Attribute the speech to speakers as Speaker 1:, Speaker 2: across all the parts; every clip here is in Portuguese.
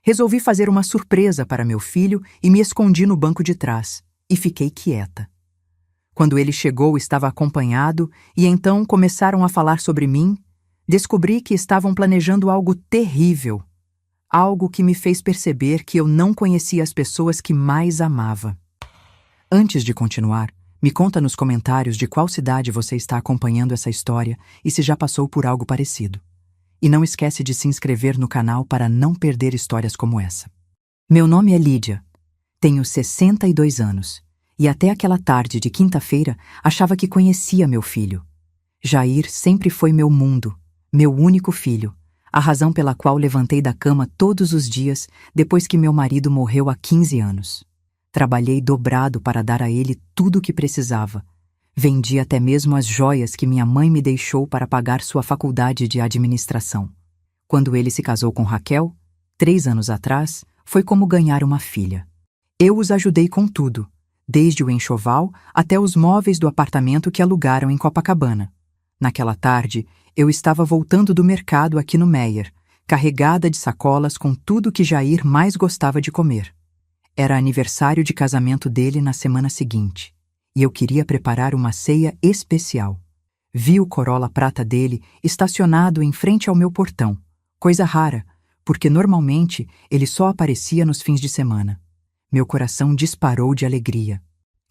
Speaker 1: Resolvi fazer uma surpresa para meu filho e me escondi no banco de trás, e fiquei quieta. Quando ele chegou, estava acompanhado, e então começaram a falar sobre mim. Descobri que estavam planejando algo terrível, algo que me fez perceber que eu não conhecia as pessoas que mais amava. Antes de continuar, me conta nos comentários de qual cidade você está acompanhando essa história e se já passou por algo parecido. E não esquece de se inscrever no canal para não perder histórias como essa. Meu nome é Lídia. Tenho 62 anos. E até aquela tarde de quinta-feira achava que conhecia meu filho. Jair sempre foi meu mundo, meu único filho, a razão pela qual levantei da cama todos os dias depois que meu marido morreu há 15 anos. Trabalhei dobrado para dar a ele tudo o que precisava. Vendi até mesmo as joias que minha mãe me deixou para pagar sua faculdade de administração. Quando ele se casou com Raquel, 3 anos atrás, foi como ganhar uma filha. Eu os ajudei com tudo, desde o enxoval até os móveis do apartamento que alugaram em Copacabana. Naquela tarde, eu estava voltando do mercado aqui no Meier, carregada de sacolas com tudo que Jair mais gostava de comer. Era aniversário de casamento dele na semana seguinte, e eu queria preparar uma ceia especial. Vi o Corolla prata dele estacionado em frente ao meu portão, coisa rara, porque normalmente ele só aparecia nos fins de semana. Meu coração disparou de alegria.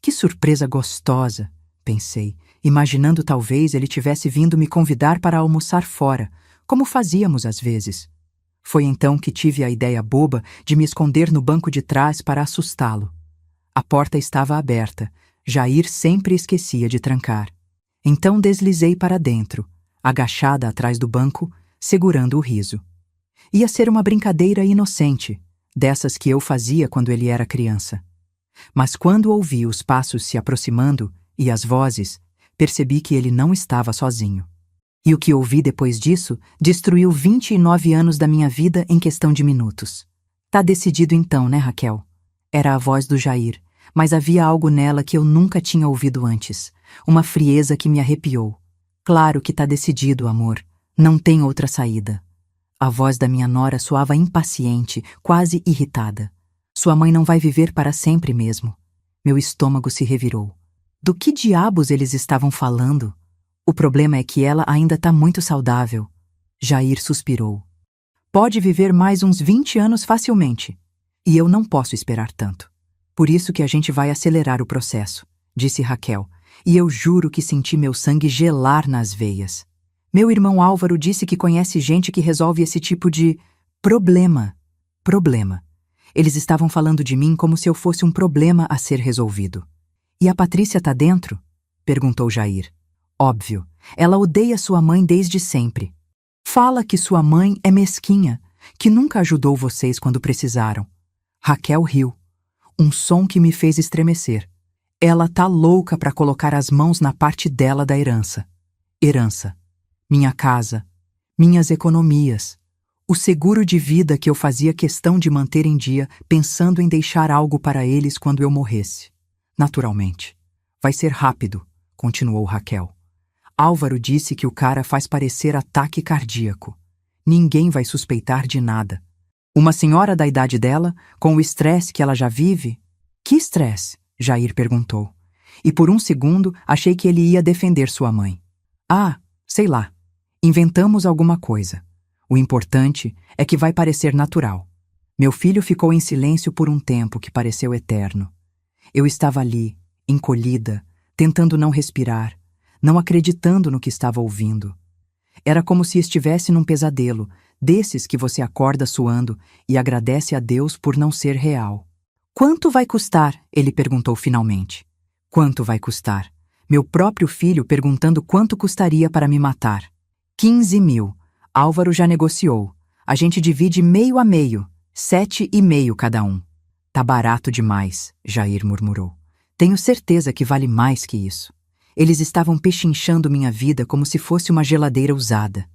Speaker 1: Que surpresa gostosa, pensei, imaginando talvez ele tivesse vindo me convidar para almoçar fora, como fazíamos às vezes. Foi então que tive a ideia boba de me esconder no banco de trás para assustá-lo. A porta estava aberta. Jair sempre esquecia de trancar. Então deslizei para dentro, agachada atrás do banco, segurando o riso. Ia ser uma brincadeira inocente, dessas que eu fazia quando ele era criança. Mas quando ouvi os passos se aproximando e as vozes, percebi que ele não estava sozinho. E o que ouvi depois disso destruiu 29 anos da minha vida em questão de minutos. Tá decidido então, né, Raquel? Era a voz do Jair, mas havia algo nela que eu nunca tinha ouvido antes. Uma frieza que me arrepiou. Claro que tá decidido, amor. Não tem outra saída. A voz da minha nora soava impaciente, quase irritada. Sua mãe não vai viver para sempre mesmo. Meu estômago se revirou. Do que diabos eles estavam falando? O problema é que ela ainda tá muito saudável. Jair suspirou. Pode viver mais uns 20 anos facilmente. E eu não posso esperar tanto. Por isso que a gente vai acelerar o processo, disse Raquel, e eu juro que senti meu sangue gelar nas veias. Meu irmão Álvaro disse que conhece gente que resolve esse tipo de problema. Eles estavam falando de mim como se eu fosse um problema a ser resolvido. E a Patrícia tá dentro? Perguntou Jair. Óbvio, ela odeia sua mãe desde sempre. Fala que sua mãe é mesquinha, que nunca ajudou vocês quando precisaram. Raquel riu. Um som que me fez estremecer. Ela tá louca para colocar as mãos na parte dela da herança. Herança. Minha casa. Minhas economias. O seguro de vida que eu fazia questão de manter em dia, pensando em deixar algo para eles quando eu morresse. Naturalmente. Vai ser rápido, continuou Raquel. Álvaro disse que o cara faz parecer ataque cardíaco. Ninguém vai suspeitar de nada. Uma senhora da idade dela, com o estresse que ela já vive... Que estresse? Jair perguntou. E por um segundo achei que ele ia defender sua mãe. Ah, sei lá. Inventamos alguma coisa. O importante é que vai parecer natural. Meu filho ficou em silêncio por um tempo que pareceu eterno. Eu estava ali, encolhida, tentando não respirar, não acreditando no que estava ouvindo. Era como se estivesse num pesadelo, desses que você acorda suando e agradece a Deus por não ser real. Quanto vai custar? Ele perguntou finalmente. Quanto vai custar? Meu próprio filho perguntando quanto custaria para me matar. 15 mil. Álvaro já negociou. A gente divide meio a meio, 7,5 cada um. Tá barato demais, Jair murmurou. Tenho certeza que vale mais que isso. Eles estavam pechinchando minha vida como se fosse uma geladeira usada.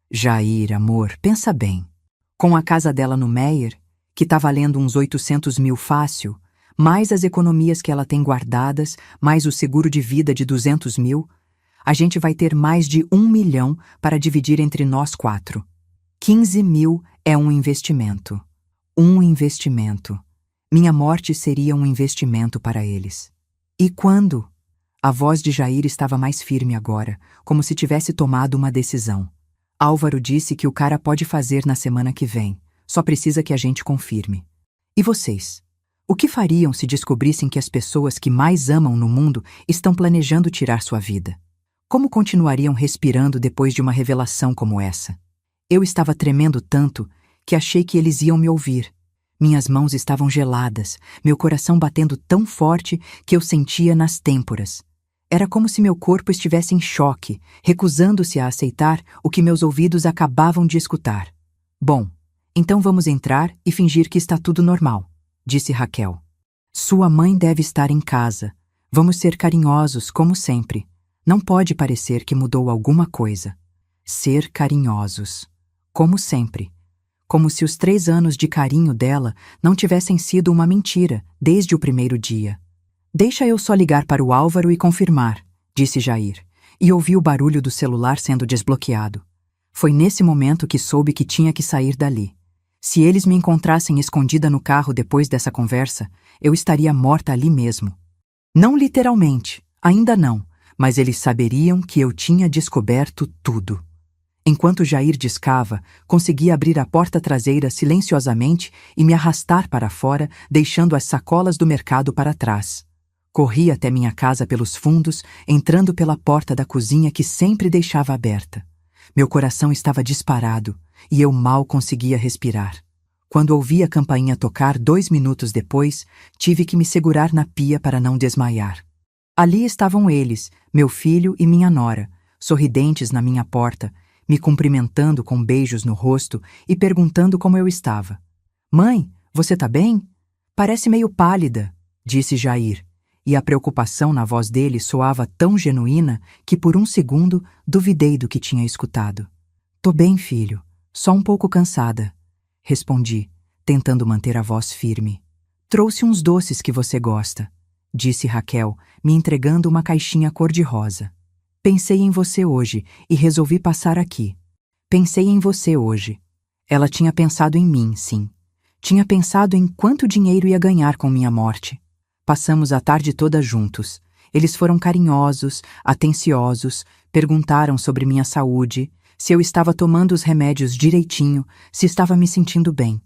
Speaker 1: Jair, amor, pensa bem. Com a casa dela no Meier, que tá valendo uns 800 mil fácil, mais as economias que ela tem guardadas, mais o seguro de vida de 200 mil, a gente vai ter mais de 1 milhão para dividir entre nós 4. 15 mil é um investimento. Um investimento. Minha morte seria um investimento para eles. E quando? A voz de Jair estava mais firme agora, como se tivesse tomado uma decisão. Álvaro disse que o cara pode fazer na semana que vem, só precisa que a gente confirme. E vocês? O que fariam se descobrissem que as pessoas que mais amam no mundo estão planejando tirar sua vida? Como continuariam respirando depois de uma revelação como essa? Eu estava tremendo tanto que achei que eles iam me ouvir. Minhas mãos estavam geladas, meu coração batendo tão forte que eu sentia nas têmporas. Era como se meu corpo estivesse em choque, recusando-se a aceitar o que meus ouvidos acabavam de escutar. Bom, então vamos entrar e fingir que está tudo normal, disse Raquel. Sua mãe deve estar em casa. Vamos ser carinhosos, como sempre. Não pode parecer que mudou alguma coisa. Ser carinhosos. Como sempre. Como se os 3 anos de carinho dela não tivessem sido uma mentira desde o primeiro dia. Deixa eu só ligar para o Álvaro e confirmar, disse Jair, e ouvi o barulho do celular sendo desbloqueado. Foi nesse momento que soube que tinha que sair dali. Se eles me encontrassem escondida no carro depois dessa conversa, eu estaria morta ali mesmo. Não literalmente, ainda não, mas eles saberiam que eu tinha descoberto tudo. Enquanto Jair discava, consegui abrir a porta traseira silenciosamente e me arrastar para fora, deixando as sacolas do mercado para trás. Corri até minha casa pelos fundos, entrando pela porta da cozinha que sempre deixava aberta. Meu coração estava disparado e eu mal conseguia respirar. Quando ouvi a campainha tocar 2 minutos depois, tive que me segurar na pia para não desmaiar. Ali estavam eles, meu filho e minha nora, sorridentes na minha porta, me cumprimentando com beijos no rosto e perguntando como eu estava. Mãe, você tá bem? Parece meio pálida, disse Jair, e a preocupação na voz dele soava tão genuína que por um segundo duvidei do que tinha escutado. Tô bem, filho, só um pouco cansada, respondi, tentando manter a voz firme. Trouxe uns doces que você gosta, disse Raquel, me entregando uma caixinha cor-de-rosa. Pensei em você hoje e resolvi passar aqui. Pensei em você hoje. Ela tinha pensado em mim, sim. Tinha pensado em quanto dinheiro ia ganhar com minha morte. Passamos a tarde toda juntos. Eles foram carinhosos, atenciosos, perguntaram sobre minha saúde, se eu estava tomando os remédios direitinho, se estava me sentindo bem.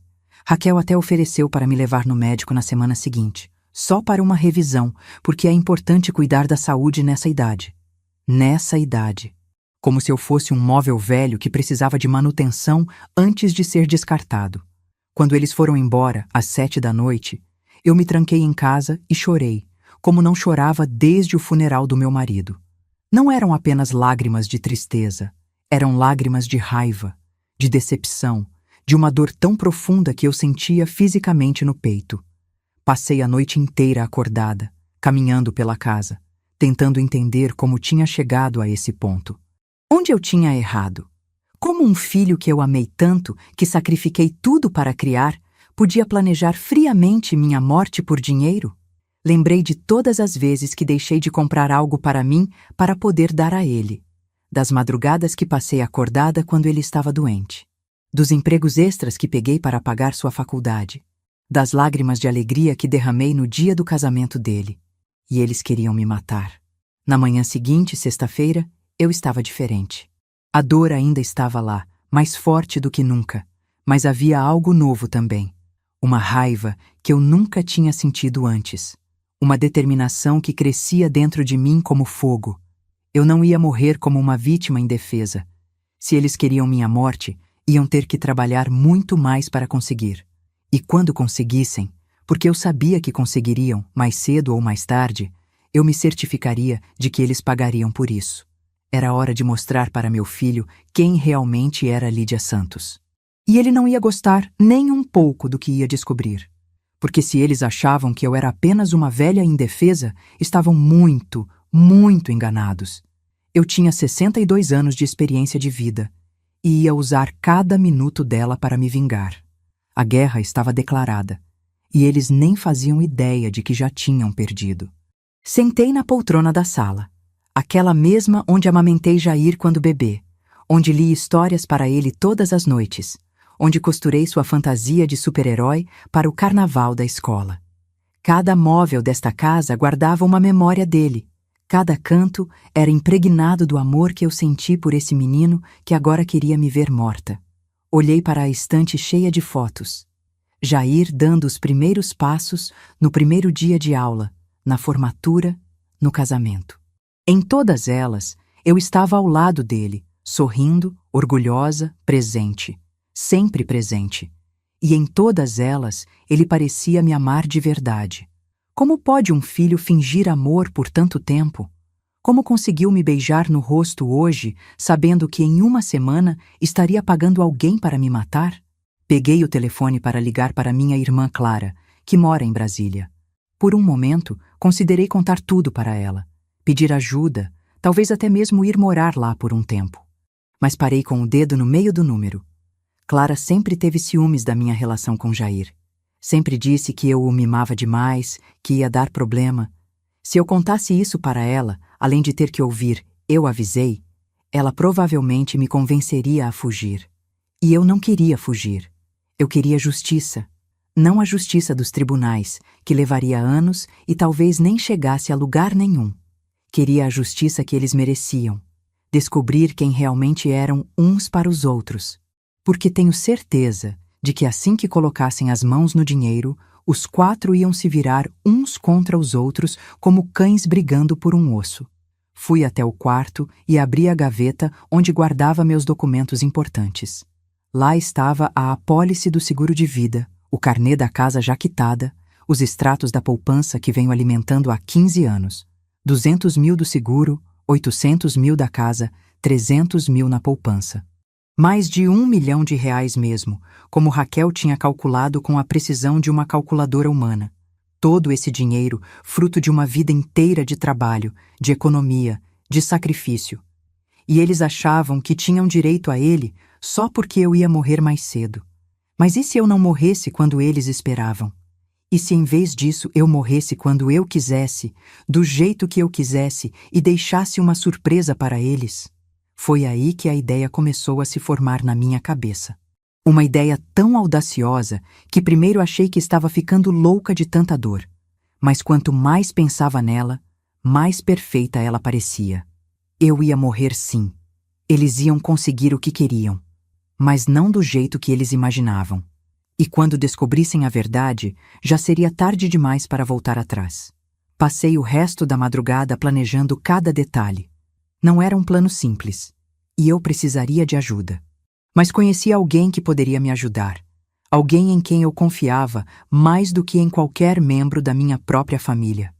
Speaker 1: Raquel até ofereceu para me levar no médico na semana seguinte, só para uma revisão, porque é importante cuidar da saúde nessa idade. Nessa idade. Como se eu fosse um móvel velho que precisava de manutenção antes de ser descartado. Quando eles foram embora, às 7 da noite, eu me tranquei em casa e chorei, como não chorava desde o funeral do meu marido. Não eram apenas lágrimas de tristeza, eram lágrimas de raiva, de decepção, de uma dor tão profunda que eu sentia fisicamente no peito. Passei a noite inteira acordada, caminhando pela casa, tentando entender como tinha chegado a esse ponto. Onde eu tinha errado? Como um filho que eu amei tanto, que sacrifiquei tudo para criar, podia planejar friamente minha morte por dinheiro? Lembrei de todas as vezes que deixei de comprar algo para mim para poder dar a ele. Das madrugadas que passei acordada quando ele estava doente. Dos empregos extras que peguei para pagar sua faculdade. Das lágrimas de alegria que derramei no dia do casamento dele. E eles queriam me matar. Na manhã seguinte, sexta-feira, eu estava diferente. A dor ainda estava lá, mais forte do que nunca, mas havia algo novo também. Uma raiva que eu nunca tinha sentido antes. Uma determinação que crescia dentro de mim como fogo. Eu não ia morrer como uma vítima indefesa. Se eles queriam minha morte, iam ter que trabalhar muito mais para conseguir. E quando conseguissem, porque eu sabia que conseguiriam, mais cedo ou mais tarde, eu me certificaria de que eles pagariam por isso. Era hora de mostrar para meu filho quem realmente era Lídia Santos. E ele não ia gostar nem um pouco do que ia descobrir. Porque se eles achavam que eu era apenas uma velha indefesa, estavam muito, muito enganados. Eu tinha 62 anos de experiência de vida e ia usar cada minuto dela para me vingar. A guerra estava declarada. E eles nem faziam ideia de que já tinham perdido. Sentei na poltrona da sala, aquela mesma onde amamentei Jair quando bebê, onde li histórias para ele todas as noites, onde costurei sua fantasia de super-herói para o carnaval da escola. Cada móvel desta casa guardava uma memória dele. Cada canto era impregnado do amor que eu senti por esse menino que agora queria me ver morta. Olhei para a estante cheia de fotos. Jair dando os primeiros passos no primeiro dia de aula, na formatura, no casamento. Em todas elas, eu estava ao lado dele, sorrindo, orgulhosa, presente, sempre presente. E em todas elas, ele parecia me amar de verdade. Como pode um filho fingir amor por tanto tempo? Como conseguiu me beijar no rosto hoje, sabendo que em uma semana estaria pagando alguém para me matar? Peguei o telefone para ligar para minha irmã Clara, que mora em Brasília. Por um momento, considerei contar tudo para ela, pedir ajuda, talvez até mesmo ir morar lá por um tempo. Mas parei com o dedo no meio do número. Clara sempre teve ciúmes da minha relação com Jair. Sempre disse que eu o mimava demais, que ia dar problema. Se eu contasse isso para ela, além de ter que ouvir "eu avisei", ela provavelmente me convenceria a fugir. E eu não queria fugir. Eu queria justiça. Não a justiça dos tribunais, que levaria anos e talvez nem chegasse a lugar nenhum. Queria a justiça que eles mereciam. Descobrir quem realmente eram uns para os outros. Porque tenho certeza de que assim que colocassem as mãos no dinheiro, os 4 iam se virar uns contra os outros como cães brigando por um osso. Fui até o quarto e abri a gaveta onde guardava meus documentos importantes. Lá estava a apólice do seguro de vida, o carnê da casa já quitada, os extratos da poupança que venho alimentando há 15 anos. 200 mil do seguro, 800 mil da casa, 300 mil na poupança. Mais de R$1 milhão mesmo, como Raquel tinha calculado com a precisão de uma calculadora humana. Todo esse dinheiro, fruto de uma vida inteira de trabalho, de economia, de sacrifício. E eles achavam que tinham direito a ele só porque eu ia morrer mais cedo. Mas e se eu não morresse quando eles esperavam? E se em vez disso eu morresse quando eu quisesse, do jeito que eu quisesse e deixasse uma surpresa para eles? Foi aí que a ideia começou a se formar na minha cabeça. Uma ideia tão audaciosa que primeiro achei que estava ficando louca de tanta dor. Mas quanto mais pensava nela, mais perfeita ela parecia. Eu ia morrer sim. Eles iam conseguir o que queriam. Mas não do jeito que eles imaginavam. E quando descobrissem a verdade, já seria tarde demais para voltar atrás. Passei o resto da madrugada planejando cada detalhe. Não era um plano simples, e eu precisaria de ajuda. Mas conheci alguém que poderia me ajudar. Alguém em quem eu confiava mais do que em qualquer membro da minha própria família.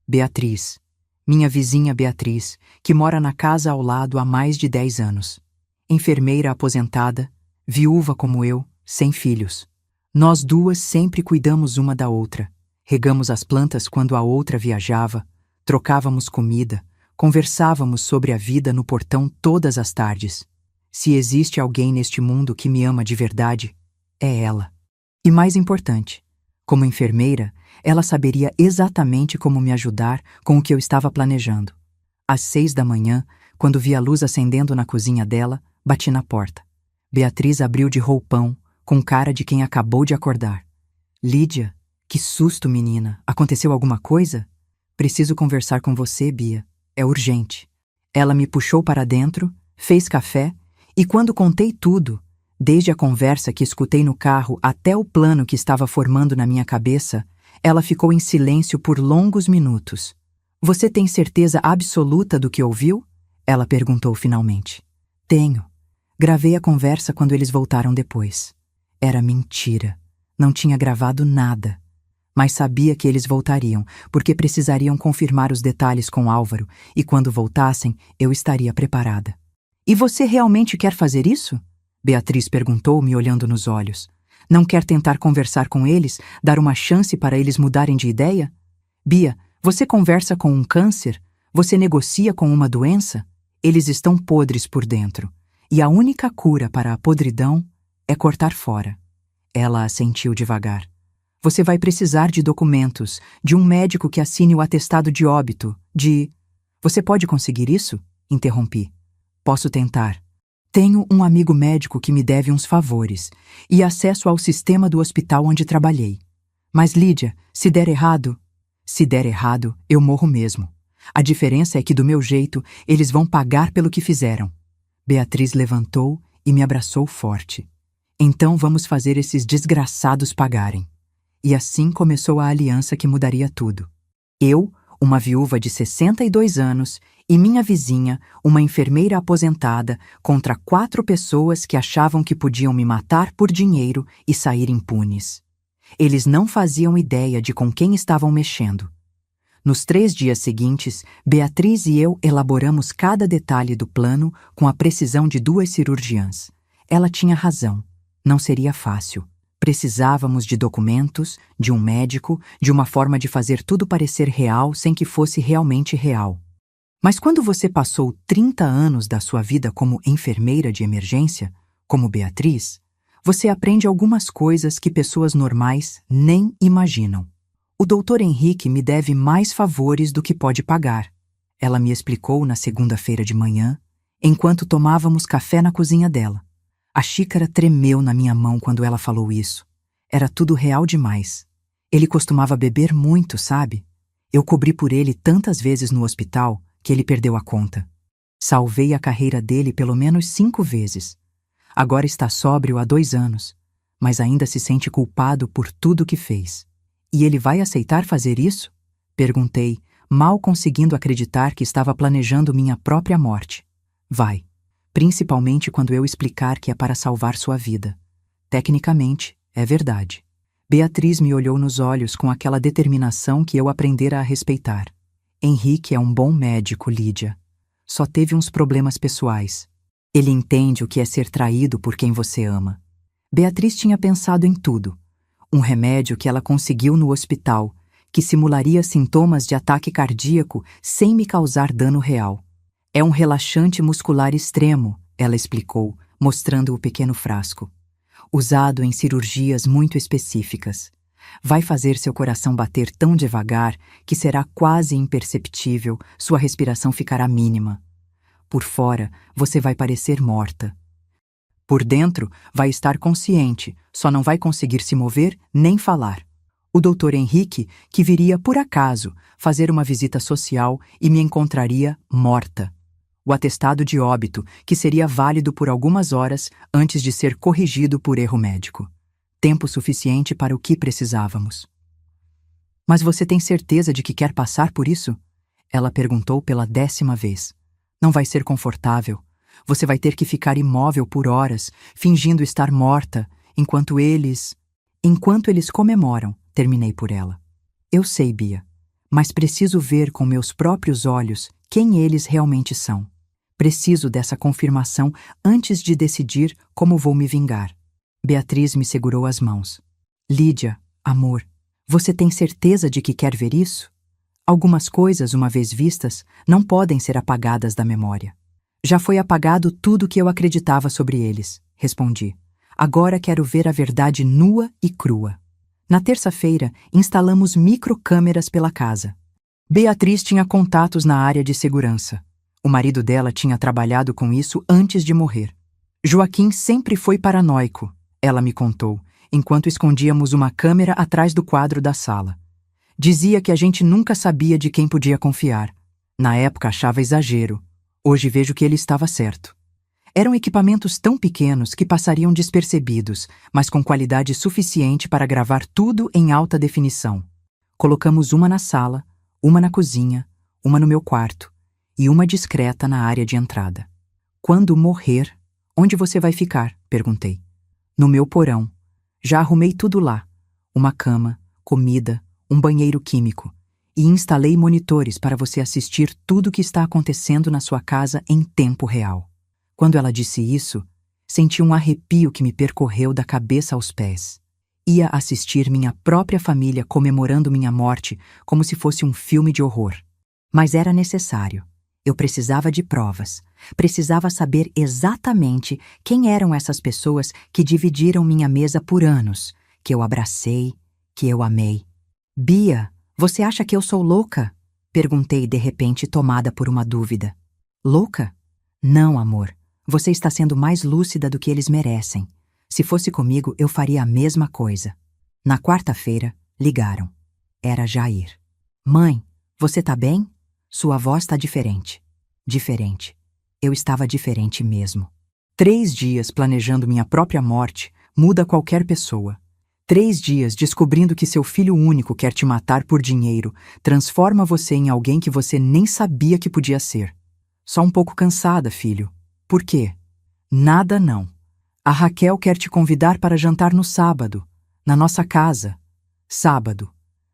Speaker 1: Beatriz, minha vizinha Beatriz, que mora na casa ao lado há mais de 10 anos. Enfermeira aposentada, viúva como eu, sem filhos. Nós duas sempre cuidamos uma da outra. Regamos as plantas quando a outra viajava, trocávamos comida, conversávamos sobre a vida no portão todas as tardes. Se existe alguém neste mundo que me ama de verdade, é ela. E mais importante, como enfermeira, ela saberia exatamente como me ajudar com o que eu estava planejando. Às 6 da manhã, quando vi a luz acendendo na cozinha dela, bati na porta. Beatriz abriu de roupão, com cara de quem acabou de acordar. Lídia, que susto, menina. Aconteceu alguma coisa? Preciso conversar com você, Bia. É urgente. Ela me puxou para dentro, fez café, e quando contei tudo, desde a conversa que escutei no carro até o plano que estava formando na minha cabeça, ela ficou em silêncio por longos minutos. Você tem certeza absoluta do que ouviu? Ela perguntou finalmente. Tenho. Gravei a conversa quando eles voltaram depois. Era mentira. Não tinha gravado nada. Mas sabia que eles voltariam, porque precisariam confirmar os detalhes com Álvaro, e quando voltassem, eu estaria preparada. E você realmente quer fazer isso? Beatriz perguntou, me olhando nos olhos. Não quer tentar conversar com eles, dar uma chance para eles mudarem de ideia? Bia, você conversa com um câncer? Você negocia com uma doença? Eles estão podres por dentro. E a única cura para a podridão é cortar fora. Ela assentiu devagar. Você vai precisar de documentos, de um médico que assine o atestado de óbito, de... Você pode conseguir isso? Interrompi. Posso tentar. Tenho um amigo médico que me deve uns favores e acesso ao sistema do hospital onde trabalhei. Mas, Lídia, se der errado, eu morro mesmo. A diferença é que, do meu jeito, eles vão pagar pelo que fizeram. Beatriz levantou e me abraçou forte. Então vamos fazer esses desgraçados pagarem. E assim começou a aliança que mudaria tudo. Eu, uma viúva de 62 anos, e minha vizinha, uma enfermeira aposentada, contra 4 pessoas que achavam que podiam me matar por dinheiro e sair impunes. Eles não faziam ideia de com quem estavam mexendo. Nos 3 dias seguintes, Beatriz e eu elaboramos cada detalhe do plano com a precisão de 2 cirurgiãs. Ela tinha razão. Não seria fácil. Precisávamos de documentos, de um médico, de uma forma de fazer tudo parecer real sem que fosse realmente real. Mas quando você passou 30 anos da sua vida como enfermeira de emergência, como Beatriz, você aprende algumas coisas que pessoas normais nem imaginam. O Dr. Henrique me deve mais favores do que pode pagar. Ela me explicou na segunda-feira de manhã, enquanto tomávamos café na cozinha dela. A xícara tremeu na minha mão quando ela falou isso. Era tudo real demais. Ele costumava beber muito, sabe? Eu cobri por ele tantas vezes no hospital que ele perdeu a conta. Salvei a carreira dele pelo menos 5 vezes. Agora está sóbrio há 2 anos, mas ainda se sente culpado por tudo que fez. E ele vai aceitar fazer isso? Perguntei, mal conseguindo acreditar que estava planejando minha própria morte. Vai. Principalmente quando eu explicar que é para salvar sua vida. Tecnicamente, é verdade. Beatriz me olhou nos olhos com aquela determinação que eu aprendera a respeitar. Henrique é um bom médico, Lídia. Só teve uns problemas pessoais. Ele entende o que é ser traído por quem você ama. Beatriz tinha pensado em tudo. Um remédio que ela conseguiu no hospital, que simularia sintomas de ataque cardíaco sem me causar dano real. É um relaxante muscular extremo, ela explicou, mostrando o pequeno frasco. Usado em cirurgias muito específicas. Vai fazer seu coração bater tão devagar que será quase imperceptível, sua respiração ficará mínima. Por fora, você vai parecer morta. Por dentro, vai estar consciente, só não vai conseguir se mover nem falar. O Dr. Henrique, que viria por acaso fazer uma visita social e me encontraria morta. O atestado de óbito, que seria válido por algumas horas antes de ser corrigido por erro médico. Tempo suficiente para o que precisávamos. Mas você tem certeza de que quer passar por isso? Ela perguntou pela 10ª vez. Não vai ser confortável. Você vai ter que ficar imóvel por horas, fingindo estar morta, enquanto eles comemoram, terminei por ela. Eu sei, Bia, mas preciso ver com meus próprios olhos quem eles realmente são. Preciso dessa confirmação antes de decidir como vou me vingar. Beatriz me segurou as mãos. Lídia, amor, você tem certeza de que quer ver isso? Algumas coisas, uma vez vistas, não podem ser apagadas da memória. Já foi apagado tudo que eu acreditava sobre eles, respondi. Agora quero ver a verdade nua e crua. Na terça-feira, instalamos microcâmeras pela casa. Beatriz tinha contatos na área de segurança. O marido dela tinha trabalhado com isso antes de morrer. Joaquim sempre foi paranoico, ela me contou, enquanto escondíamos uma câmera atrás do quadro da sala. Dizia que a gente nunca sabia de quem podia confiar. Na época achava exagero. Hoje vejo que ele estava certo. Eram equipamentos tão pequenos que passariam despercebidos, mas com qualidade suficiente para gravar tudo em alta definição. Colocamos uma na sala, uma na cozinha, uma no meu quarto e uma discreta na área de entrada. Quando morrer, onde você vai ficar? Perguntei. No meu porão. Já arrumei tudo lá. Uma cama, comida, um banheiro químico. E instalei monitores para você assistir tudo o que está acontecendo na sua casa em tempo real. Quando ela disse isso, senti um arrepio que me percorreu da cabeça aos pés. Ia assistir minha própria família comemorando minha morte como se fosse um filme de horror. Mas era necessário. Eu precisava de provas. Precisava saber exatamente quem eram essas pessoas que dividiram minha mesa por anos, que eu abracei, que eu amei. Bia, você acha que eu sou louca? Perguntei de repente, tomada por uma dúvida. Louca? Não, amor. Você está sendo mais lúcida do que eles merecem. Se fosse comigo, eu faria a mesma coisa. Na quarta-feira, ligaram. Era Jair. Mãe, você tá bem? Sua voz tá diferente. Diferente. Eu estava diferente mesmo. 3 dias planejando minha própria morte muda qualquer pessoa. 3 dias descobrindo que seu filho único quer te matar por dinheiro transforma você em alguém que você nem sabia que podia ser. Só um pouco cansada, filho. Por quê? Nada não. A Raquel quer te convidar para jantar no sábado, na nossa casa. Sábado.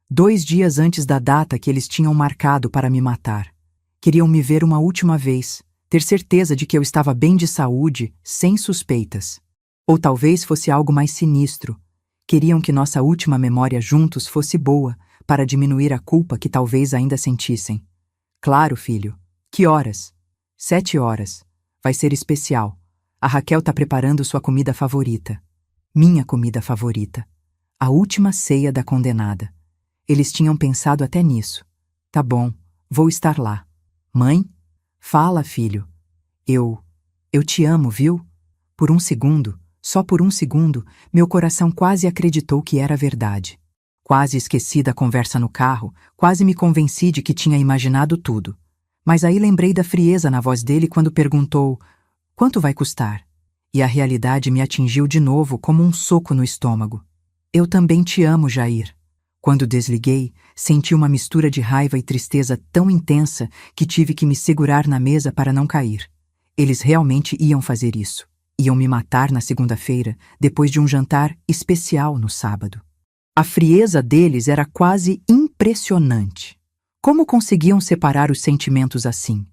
Speaker 1: 2 dias antes da data que eles tinham marcado para me matar. Queriam me ver uma última vez, ter certeza de que eu estava bem de saúde, sem suspeitas. Ou talvez fosse algo mais sinistro. Queriam que nossa última memória juntos fosse boa, para diminuir a culpa que talvez ainda sentissem. Claro, filho. Que horas? 7 horas. Vai ser especial. A Raquel tá preparando sua comida favorita. Minha comida favorita. A última ceia da condenada. Eles tinham pensado até nisso. Tá bom, vou estar lá. Mãe? Fala, filho. Eu te amo, viu? Por um segundo, só por um segundo, meu coração quase acreditou que era verdade. Quase esqueci da conversa no carro, quase me convenci de que tinha imaginado tudo. Mas aí lembrei da frieza na voz dele quando perguntou: quanto vai custar? E a realidade me atingiu de novo como um soco no estômago. Eu também te amo, Jair. Quando desliguei, senti uma mistura de raiva e tristeza tão intensa que tive que me segurar na mesa para não cair. Eles realmente iam fazer isso. Iam me matar na segunda-feira, depois de um jantar especial no sábado. A frieza deles era quase impressionante. Como conseguiam separar os sentimentos assim?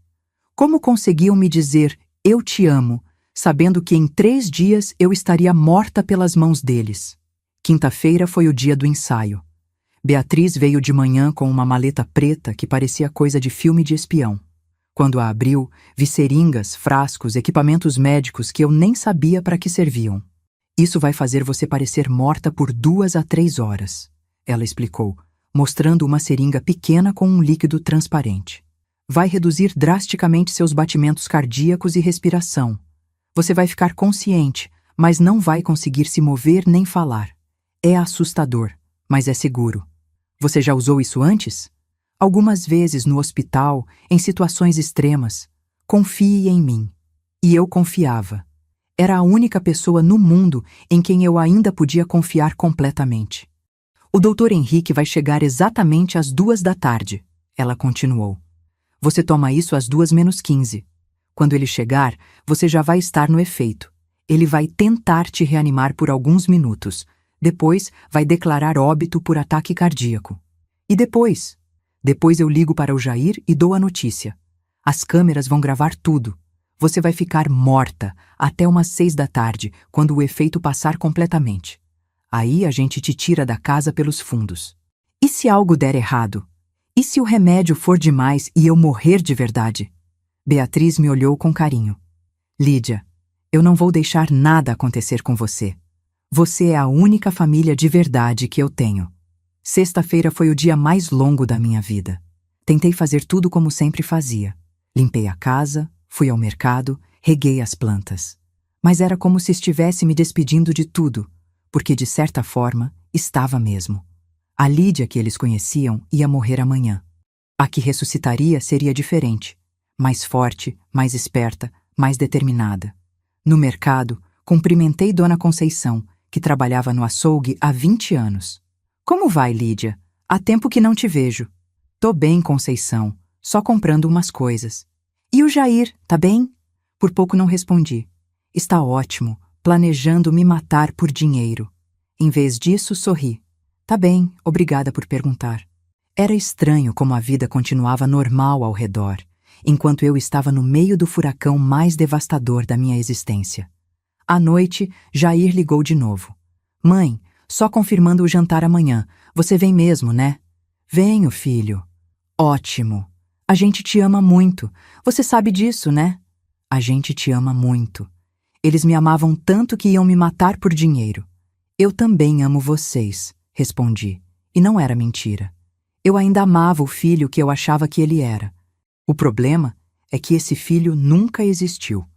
Speaker 1: Como conseguiam me dizer "eu te amo", sabendo que em 3 dias eu estaria morta pelas mãos deles? Quinta-feira foi o dia do ensaio. Beatriz veio de manhã com uma maleta preta que parecia coisa de filme de espião. Quando a abriu, vi seringas, frascos, equipamentos médicos que eu nem sabia para que serviam. Isso vai fazer você parecer morta por 2 a 3 horas, ela explicou, mostrando uma seringa pequena com um líquido transparente. Vai reduzir drasticamente seus batimentos cardíacos e respiração. Você vai ficar consciente, mas não vai conseguir se mover nem falar. É assustador, mas é seguro. Você já usou isso antes? Algumas vezes no hospital, em situações extremas. Confie em mim. E eu confiava. Era a única pessoa no mundo em quem eu ainda podia confiar completamente. O Dr. Henrique vai chegar exatamente às 2 da tarde, ela continuou. Você toma isso às 2:15. Quando ele chegar, você já vai estar no efeito. Ele vai tentar te reanimar por alguns minutos. Depois, vai declarar óbito por ataque cardíaco. E depois? Depois eu ligo para o Jair e dou a notícia. As câmeras vão gravar tudo. Você vai ficar morta até umas 6 da tarde, quando o efeito passar completamente. Aí a gente te tira da casa pelos fundos. E se algo der errado? E se o remédio for demais e eu morrer de verdade? Beatriz me olhou com carinho. Lídia, eu não vou deixar nada acontecer com você. Você é a única família de verdade que eu tenho. Sexta-feira foi o dia mais longo da minha vida. Tentei fazer tudo como sempre fazia. Limpei a casa, fui ao mercado, reguei as plantas. Mas era como se estivesse me despedindo de tudo, porque de certa forma estava mesmo. A Lídia que eles conheciam ia morrer amanhã. A que ressuscitaria seria diferente. Mais forte, mais esperta, mais determinada. No mercado, cumprimentei Dona Conceição, que trabalhava no açougue há 20 anos. Como vai, Lídia? Há tempo que não te vejo. Tô bem, Conceição, só comprando umas coisas. E o Jair, tá bem? Por pouco não respondi. Está ótimo, planejando me matar por dinheiro. Em vez disso, sorri. Tá bem, obrigada por perguntar. Era estranho como a vida continuava normal ao redor, enquanto eu estava no meio do furacão mais devastador da minha existência. À noite, Jair ligou de novo. Mãe, só confirmando o jantar amanhã. Você vem mesmo, né? Venho, filho. Ótimo. A gente te ama muito. Você sabe disso, né? A gente te ama muito. Eles me amavam tanto que iam me matar por dinheiro. Eu também amo vocês, respondi. E não era mentira. Eu ainda amava o filho que eu achava que ele era. O problema é que esse filho nunca existiu.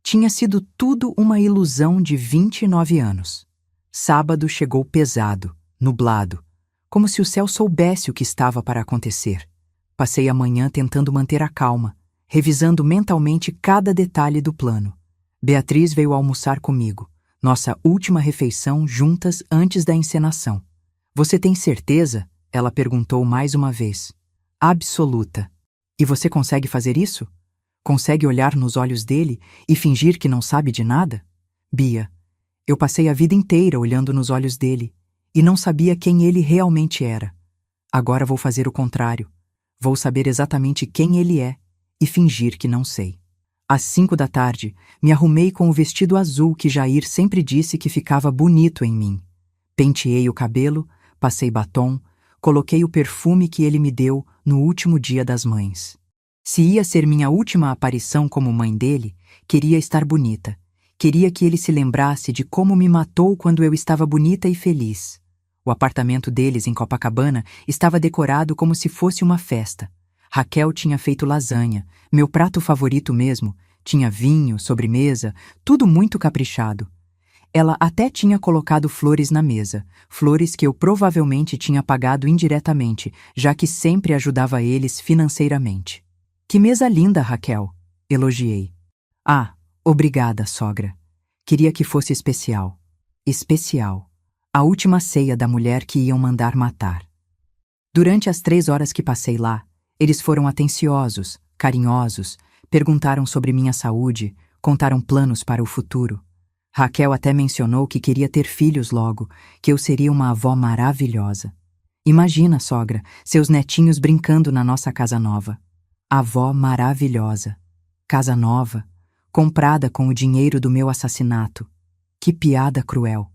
Speaker 1: Tinha sido tudo uma ilusão de 29 anos. Sábado chegou pesado, nublado, como se o céu soubesse o que estava para acontecer. Passei a manhã tentando manter a calma, revisando mentalmente cada detalhe do plano. Beatriz veio almoçar comigo, nossa última refeição juntas antes da encenação. Você tem certeza? Ela perguntou mais uma vez. Absoluta. E você consegue fazer isso? Consegue olhar nos olhos dele e fingir que não sabe de nada? Bia, eu passei a vida inteira olhando nos olhos dele e não sabia quem ele realmente era. Agora vou fazer o contrário. Vou saber exatamente quem ele é e fingir que não sei. Às 5 da tarde, me arrumei com o vestido azul que Jair sempre disse que ficava bonito em mim. Penteei o cabelo, passei batom, coloquei o perfume que ele me deu no último dia das mães. Se ia ser minha última aparição como mãe dele, queria estar bonita. Queria que ele se lembrasse de como me matou quando eu estava bonita e feliz. O apartamento deles em Copacabana estava decorado como se fosse uma festa. Raquel tinha feito lasanha, meu prato favorito mesmo, tinha vinho, sobremesa, tudo muito caprichado. Ela até tinha colocado flores na mesa, flores que eu provavelmente tinha pagado indiretamente, já que sempre ajudava eles financeiramente. Que mesa linda, Raquel! Elogiei. Ah, obrigada, sogra. Queria que fosse especial. Especial. A última ceia da mulher que iam mandar matar. Durante as 3 horas que passei lá, eles foram atenciosos, carinhosos, perguntaram sobre minha saúde, contaram planos para o futuro. Raquel até mencionou que queria ter filhos logo, que eu seria uma avó maravilhosa. Imagina, sogra, seus netinhos brincando na nossa casa nova. Avó maravilhosa. Casa nova, comprada com o dinheiro do meu assassinato. Que piada cruel.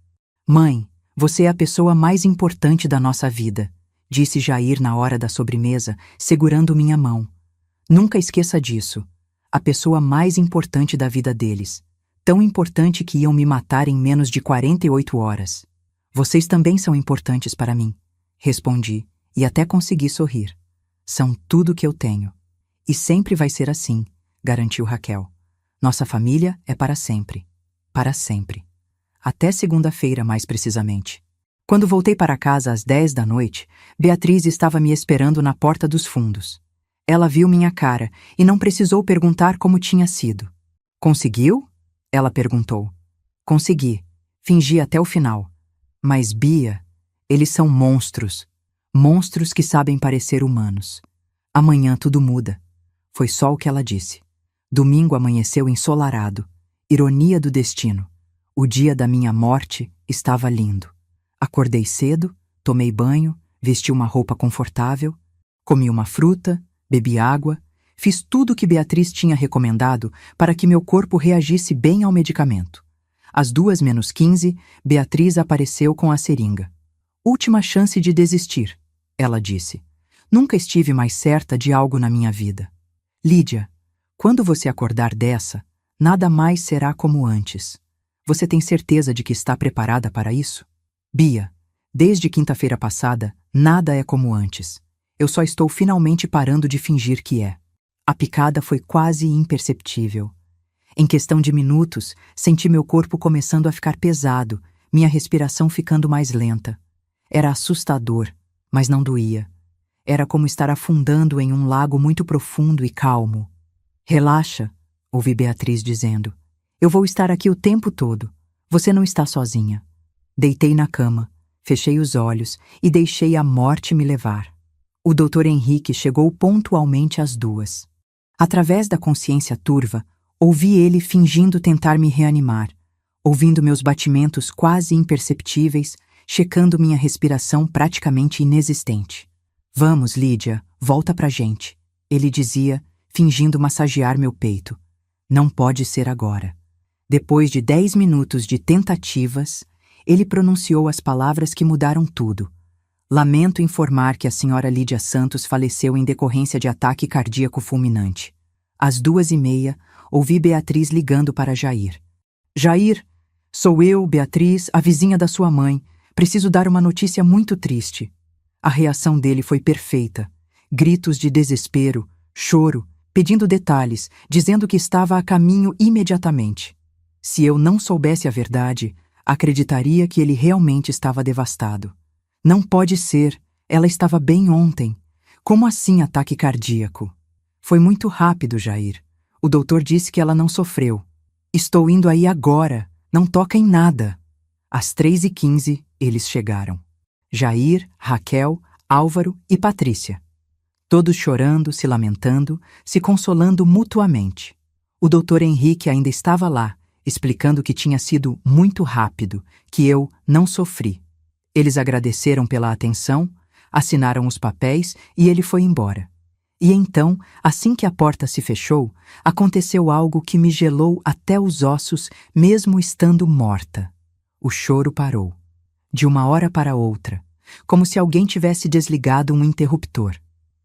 Speaker 1: Mãe, você é a pessoa mais importante da nossa vida, disse Jair na hora da sobremesa, segurando minha mão. Nunca esqueça disso. A pessoa mais importante da vida deles. Tão importante que iam me matar em menos de 48 horas. Vocês também são importantes para mim, respondi, e até consegui sorrir. São tudo que eu tenho. E sempre vai ser assim, garantiu Raquel. Nossa família é para sempre. Para sempre. Até segunda-feira, mais precisamente. Quando voltei para casa às 10 da noite, Beatriz estava me esperando na porta dos fundos. Ela viu minha cara e não precisou perguntar como tinha sido. Conseguiu? Ela perguntou. Consegui. Fingi até o final. Mas, Bia, eles são monstros. Monstros que sabem parecer humanos. Amanhã tudo muda. Foi só o que ela disse. Domingo amanheceu ensolarado. Ironia do destino. O dia da minha morte estava lindo. Acordei cedo, tomei banho, vesti uma roupa confortável, comi uma fruta, bebi água, fiz tudo o que Beatriz tinha recomendado para que meu corpo reagisse bem ao medicamento. Às 2:15, Beatriz apareceu com a seringa. Última chance de desistir, ela disse. Nunca estive mais certa de algo na minha vida. Lídia, quando você acordar dessa, nada mais será como antes. Você tem certeza de que está preparada para isso? Bia, desde quinta-feira passada, nada é como antes. Eu só estou finalmente parando de fingir que é. A picada foi quase imperceptível. Em questão de minutos, senti meu corpo começando a ficar pesado, minha respiração ficando mais lenta. Era assustador, mas não doía. Era como estar afundando em um lago muito profundo e calmo. Relaxa, ouvi Beatriz dizendo. Eu vou estar aqui o tempo todo. Você não está sozinha. Deitei na cama, fechei os olhos e deixei a morte me levar. O Dr. Henrique chegou pontualmente às 2. Através da consciência turva, ouvi ele fingindo tentar me reanimar, ouvindo meus batimentos quase imperceptíveis, checando minha respiração praticamente inexistente. Vamos, Lídia, volta pra gente, ele dizia, fingindo massagear meu peito. Não pode ser agora. Depois de 10 minutos de tentativas, ele pronunciou as palavras que mudaram tudo. Lamento informar que a senhora Lídia Santos faleceu em decorrência de ataque cardíaco fulminante. Às 2:30, ouvi Beatriz ligando para Jair. Jair, sou eu, Beatriz, a vizinha da sua mãe. Preciso dar uma notícia muito triste. A reação dele foi perfeita. Gritos de desespero, choro, pedindo detalhes, dizendo que estava a caminho imediatamente. Se eu não soubesse a verdade, acreditaria que ele realmente estava devastado. Não pode ser, ela estava bem ontem. Como assim ataque cardíaco? Foi muito rápido, Jair. O doutor disse que ela não sofreu. Estou indo aí agora, não toca em nada. Às 3h15, eles chegaram. Jair, Raquel, Álvaro e Patrícia. Todos chorando, se lamentando, se consolando mutuamente. O doutor Henrique ainda estava lá, explicando que tinha sido muito rápido, que eu não sofri. Eles agradeceram pela atenção, assinaram os papéis e ele foi embora. E então, assim que a porta se fechou, aconteceu algo que me gelou até os ossos, mesmo estando morta. O choro parou. De uma hora para outra, como se alguém tivesse desligado um interruptor.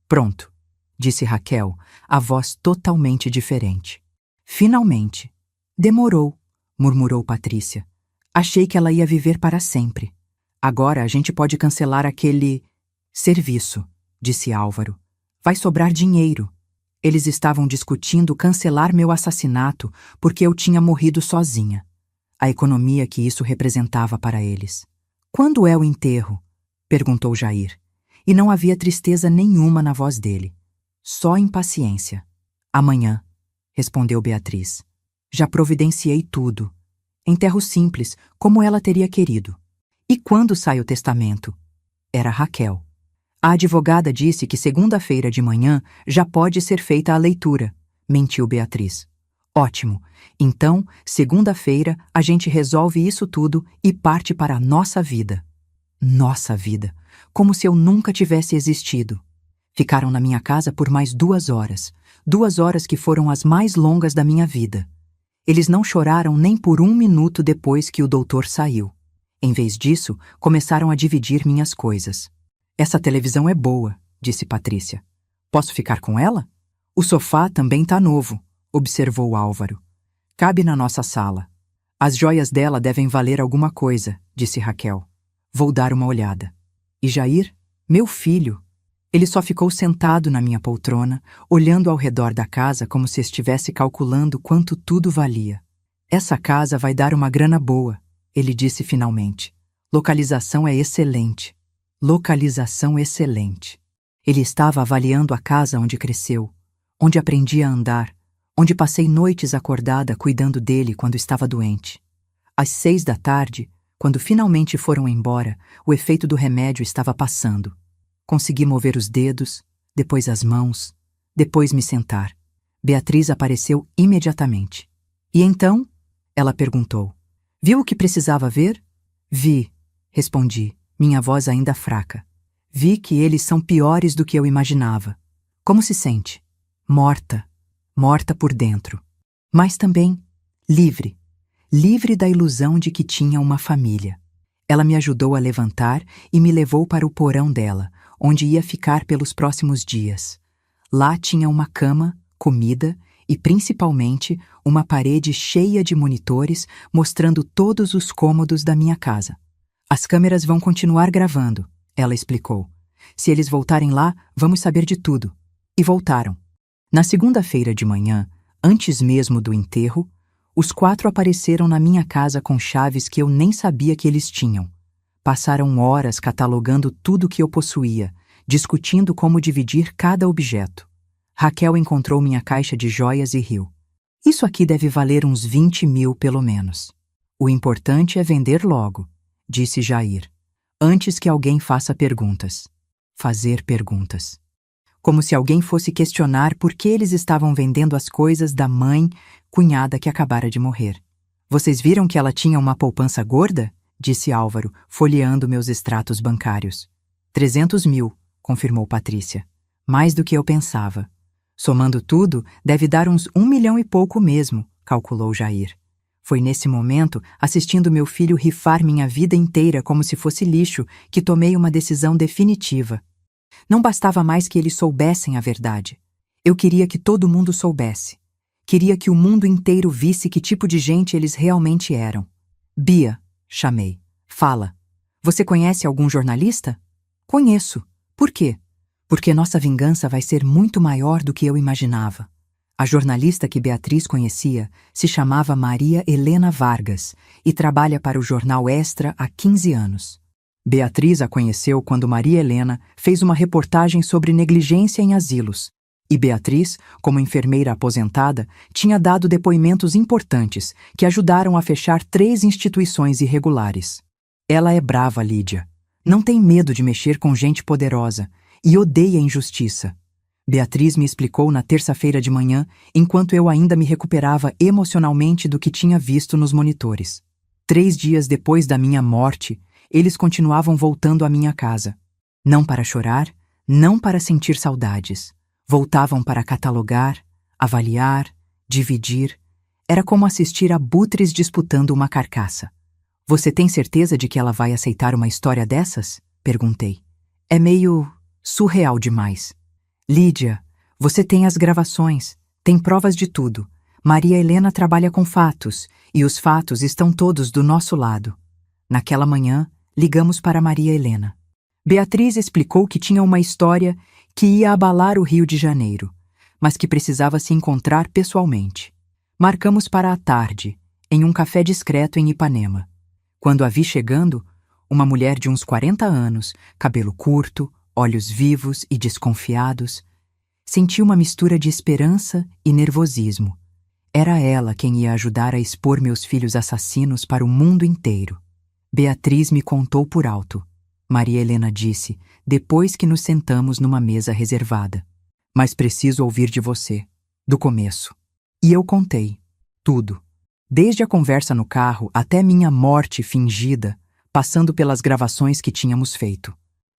Speaker 1: Pronto, disse Raquel, a voz totalmente diferente. Finalmente. Demorou, murmurou Patrícia. Achei que ela ia viver para sempre. Agora a gente pode cancelar aquele serviço, disse Álvaro. Vai sobrar dinheiro. Eles estavam discutindo cancelar meu assassinato porque eu tinha morrido sozinha. A economia que isso representava para eles. Quando é o enterro? Perguntou Jair. E não havia tristeza nenhuma na voz dele. Só impaciência. Amanhã, respondeu Beatriz. Já providenciei tudo. Enterro simples, como ela teria querido. E quando sai o testamento? Era Raquel. A advogada disse que segunda-feira de manhã já pode ser feita a leitura, mentiu Beatriz. Ótimo. Então, segunda-feira, a gente resolve isso tudo e parte para a nossa vida. Nossa vida. Como se eu nunca tivesse existido. Ficaram na minha casa por mais 2 horas. 2 horas que foram as mais longas da minha vida. Eles não choraram nem por 1 minuto depois que o doutor saiu. Em vez disso, começaram a dividir minhas coisas. Essa televisão é boa, disse Patrícia. Posso ficar com ela? O sofá também tá novo, observou Álvaro. Cabe na nossa sala. As joias dela devem valer alguma coisa, disse Raquel. Vou dar uma olhada. E Jair, meu filho, ele só ficou sentado na minha poltrona, olhando ao redor da casa como se estivesse calculando quanto tudo valia. Essa casa vai dar uma grana boa, ele disse finalmente. Localização é excelente. Localização excelente. Ele estava avaliando a casa onde cresceu, onde aprendi a andar, onde passei noites acordada cuidando dele quando estava doente. Às 6 da tarde, quando finalmente foram embora, o efeito do remédio estava passando. Consegui mover os dedos, depois as mãos, depois me sentar. Beatriz apareceu imediatamente. E então? Ela perguntou. Viu o que precisava ver? Vi, respondi, minha voz ainda fraca. Vi que eles são piores do que eu imaginava. Como se sente? Morta. Morta por dentro. Mas também livre. Livre da ilusão de que tinha uma família. Ela me ajudou a levantar e me levou para o porão dela, onde ia ficar pelos próximos dias. Lá tinha uma cama, comida e, principalmente, uma parede cheia de monitores mostrando todos os cômodos da minha casa. As câmeras vão continuar gravando, ela explicou. Se eles voltarem lá, vamos saber de tudo. E voltaram. Na segunda-feira de manhã, antes mesmo do enterro, os 4 apareceram na minha casa com chaves que eu nem sabia que eles tinham. Passaram horas catalogando tudo que eu possuía, discutindo como dividir cada objeto. Raquel encontrou minha caixa de joias e riu. Isso aqui deve valer uns 20 mil pelo menos. O importante é vender logo, disse Jair, antes que alguém faça perguntas. Fazer perguntas. Como se alguém fosse questionar por que eles estavam vendendo as coisas da mãe, cunhada que acabara de morrer. Vocês viram que ela tinha uma poupança gorda? Disse Álvaro, folheando meus extratos bancários. 300 mil, confirmou Patrícia. Mais do que eu pensava. Somando tudo, deve dar uns 1 milhão e pouco mesmo, calculou Jair. Foi nesse momento, assistindo meu filho rifar minha vida inteira como se fosse lixo, que tomei uma decisão definitiva. Não bastava mais que eles soubessem a verdade. Eu queria que todo mundo soubesse. Queria que o mundo inteiro visse que tipo de gente eles realmente eram. Bia, chamei. Fala. Você conhece algum jornalista? Conheço. Por quê? Porque nossa vingança vai ser muito maior do que eu imaginava. A jornalista que Beatriz conhecia se chamava Maria Helena Vargas e trabalha para o jornal Extra há 15 anos. Beatriz a conheceu quando Maria Helena fez uma reportagem sobre negligência em asilos. E Beatriz, como enfermeira aposentada, tinha dado depoimentos importantes que ajudaram a fechar 3 instituições irregulares. Ela é brava, Lídia. Não tem medo de mexer com gente poderosa e odeia a injustiça. Beatriz me explicou na terça-feira de manhã, enquanto eu ainda me recuperava emocionalmente do que tinha visto nos monitores. 3 dias depois da minha morte, eles continuavam voltando à minha casa. Não para chorar, não para sentir saudades. Voltavam para catalogar, avaliar, dividir. Era como assistir abutres disputando uma carcaça. Você tem certeza de que ela vai aceitar uma história dessas? Perguntei. É meio surreal demais. Lídia, você tem as gravações, tem provas de tudo. Maria Helena trabalha com fatos, e os fatos estão todos do nosso lado. Naquela manhã, ligamos para Maria Helena. Beatriz explicou que tinha uma história que ia abalar o Rio de Janeiro, mas que precisava se encontrar pessoalmente. Marcamos para a tarde, em um café discreto em Ipanema. Quando a vi chegando, uma mulher de uns 40 anos, cabelo curto, olhos vivos e desconfiados, senti uma mistura de esperança e nervosismo. Era ela quem ia ajudar a expor meus filhos assassinos para o mundo inteiro. Beatriz me contou por alto. Maria Helena disse, depois que nos sentamos numa mesa reservada. Mas preciso ouvir de você, do começo. E eu contei. Tudo. Desde a conversa no carro até minha morte fingida, passando pelas gravações que tínhamos feito.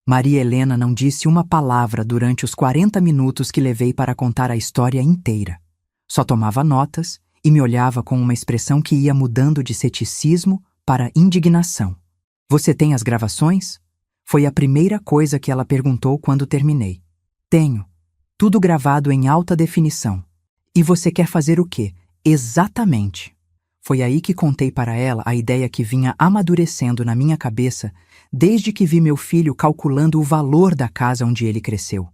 Speaker 1: Maria Helena não disse uma palavra durante os 40 minutos que levei para contar a história inteira. Só tomava notas e me olhava com uma expressão que ia mudando de ceticismo para indignação. Você tem as gravações? Foi a primeira coisa que ela perguntou quando terminei. Tenho. Tudo gravado em alta definição. E você quer fazer o quê? Exatamente. Foi aí que contei para ela a ideia que vinha amadurecendo na minha cabeça desde que vi meu filho calculando o valor da casa onde ele cresceu.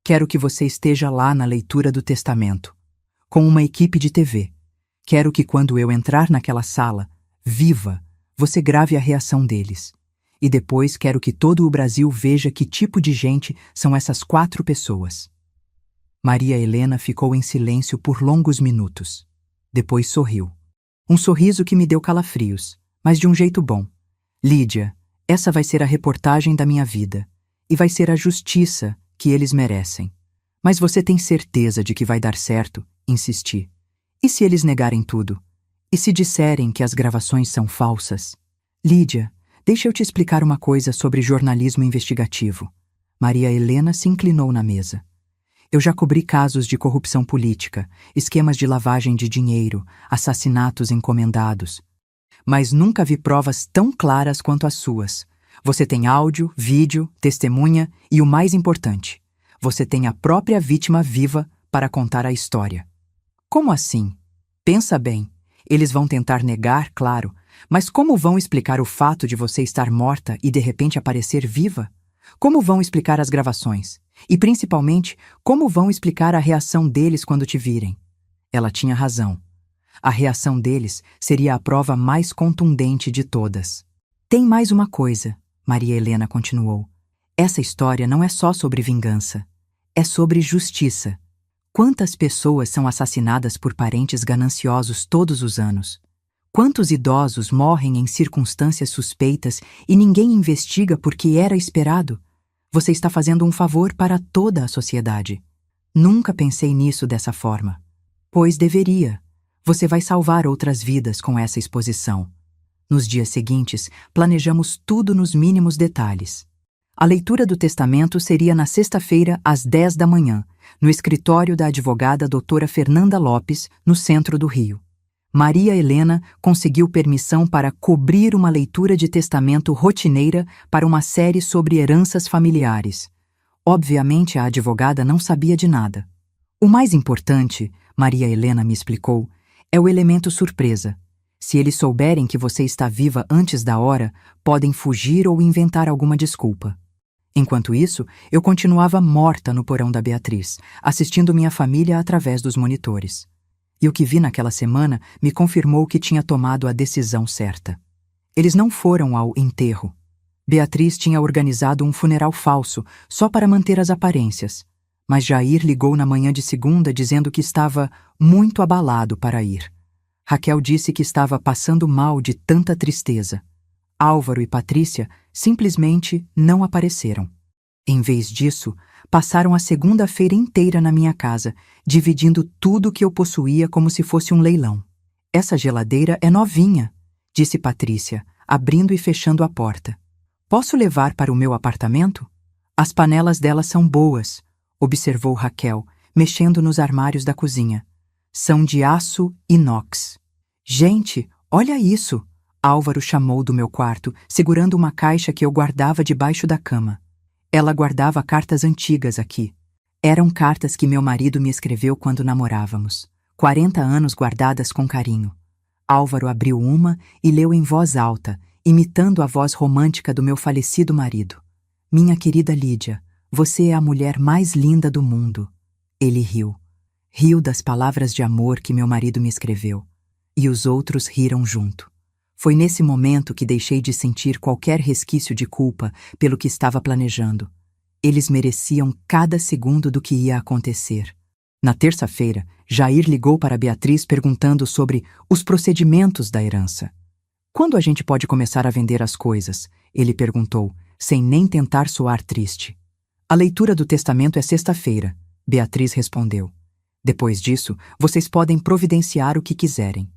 Speaker 1: Quero que você esteja lá na leitura do testamento, com uma equipe de TV. Quero que quando eu entrar naquela sala, viva, você grave a reação deles. E depois quero que todo o Brasil veja que tipo de gente são essas 4 pessoas. Maria Helena ficou em silêncio por longos minutos. Depois sorriu. Um sorriso que me deu calafrios, mas de um jeito bom. Lídia, essa vai ser a reportagem da minha vida. E vai ser a justiça que eles merecem. Mas você tem certeza de que vai dar certo? Insisti. E se eles negarem tudo? E se disserem que as gravações são falsas? Lídia, deixa eu te explicar uma coisa sobre jornalismo investigativo. Maria Helena se inclinou na mesa. Eu já cobri casos de corrupção política, esquemas de lavagem de dinheiro, assassinatos encomendados. Mas nunca vi provas tão claras quanto as suas. Você tem áudio, vídeo, testemunha e o mais importante, você tem a própria vítima viva para contar a história. Como assim? Pensa bem. Eles vão tentar negar, claro, mas como vão explicar o fato de você estar morta e de repente aparecer viva? Como vão explicar as gravações? E, principalmente, como vão explicar a reação deles quando te virem? Ela tinha razão. A reação deles seria a prova mais contundente de todas. Tem mais uma coisa, Maria Helena continuou. Essa história não é só sobre vingança. É sobre justiça. Quantas pessoas são assassinadas por parentes gananciosos todos os anos? Quantos idosos morrem em circunstâncias suspeitas e ninguém investiga porque era esperado? Você está fazendo um favor para toda a sociedade. Nunca pensei nisso dessa forma. Pois deveria. Você vai salvar outras vidas com essa exposição. Nos dias seguintes, planejamos tudo nos mínimos detalhes. A leitura do testamento seria na sexta-feira, às 10 da manhã, no escritório da advogada doutora Fernanda Lopes, no centro do Rio. Maria Helena conseguiu permissão para cobrir uma leitura de testamento rotineira para uma série sobre heranças familiares. Obviamente, a advogada não sabia de nada. O mais importante, Maria Helena me explicou, é o elemento surpresa. Se eles souberem que você está viva antes da hora, podem fugir ou inventar alguma desculpa. Enquanto isso, eu continuava morta no porão da Beatriz, assistindo minha família através dos monitores. E o que vi naquela semana me confirmou que tinha tomado a decisão certa. Eles não foram ao enterro. Beatriz tinha organizado um funeral falso, só para manter as aparências. Mas Jair ligou na manhã de segunda dizendo que estava muito abalado para ir. Raquel disse que estava passando mal de tanta tristeza. Álvaro e Patrícia simplesmente não apareceram. Em vez disso, passaram a segunda-feira inteira na minha casa, dividindo tudo que eu possuía como se fosse um leilão. Essa geladeira é novinha, disse Patrícia, abrindo e fechando a porta. Posso levar para o meu apartamento? As panelas dela são boas, observou Raquel, mexendo nos armários da cozinha. São de aço inox. Gente, olha isso! Álvaro chamou do meu quarto, segurando uma caixa que eu guardava debaixo da cama. Ela guardava cartas antigas aqui. Eram cartas que meu marido me escreveu quando namorávamos. 40 anos guardadas com carinho. Álvaro abriu uma e leu em voz alta, imitando a voz romântica do meu falecido marido. Minha querida Lídia, você é a mulher mais linda do mundo. Ele riu. Riu das palavras de amor que meu marido me escreveu. E os outros riram junto. Foi nesse momento que deixei de sentir qualquer resquício de culpa pelo que estava planejando. Eles mereciam cada segundo do que ia acontecer. Na terça-feira, Jair ligou para Beatriz perguntando sobre os procedimentos da herança. Quando a gente pode começar a vender as coisas? Ele perguntou, sem nem tentar soar triste. A leitura do testamento é sexta-feira, Beatriz respondeu. Depois disso, vocês podem providenciar o que quiserem.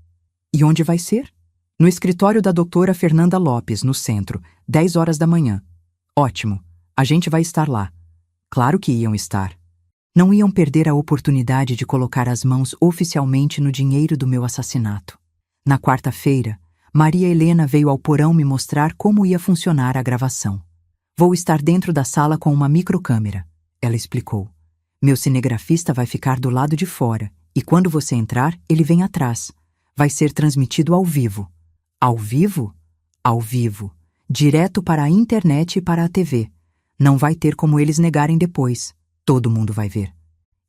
Speaker 1: E onde vai ser? No escritório da doutora Fernanda Lopes, no centro, 10 horas da manhã. Ótimo, a gente vai estar lá. Claro que iam estar. Não iam perder a oportunidade de colocar as mãos oficialmente no dinheiro do meu assassinato. Na quarta-feira, Maria Helena veio ao porão me mostrar como ia funcionar a gravação. Vou estar dentro da sala com uma microcâmera, ela explicou. Meu cinegrafista vai ficar do lado de fora, e quando você entrar, ele vem atrás. Vai ser transmitido ao vivo. Ao vivo? Ao vivo. Direto para a internet e para a TV. Não vai ter como eles negarem depois. Todo mundo vai ver.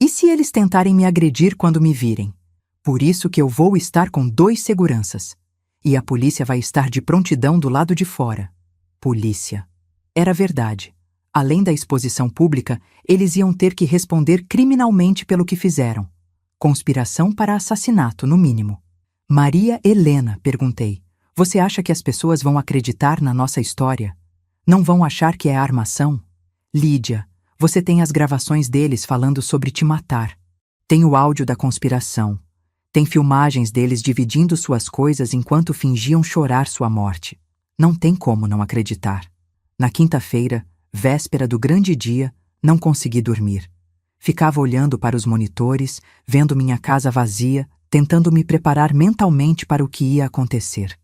Speaker 1: E se eles tentarem me agredir quando me virem? Por isso que eu vou estar com 2 seguranças. E a polícia vai estar de prontidão do lado de fora. Polícia. Era verdade. Além da exposição pública, eles iam ter que responder criminalmente pelo que fizeram. Conspiração para assassinato, no mínimo. Maria Helena, perguntei. Você acha que as pessoas vão acreditar na nossa história? Não vão achar que é armação? Lídia, você tem as gravações deles falando sobre te matar. Tem o áudio da conspiração. Tem filmagens deles dividindo suas coisas enquanto fingiam chorar sua morte. Não tem como não acreditar. Na quinta-feira, véspera do grande dia, não consegui dormir. Ficava olhando para os monitores, vendo minha casa vazia, tentando me preparar mentalmente para o que ia acontecer.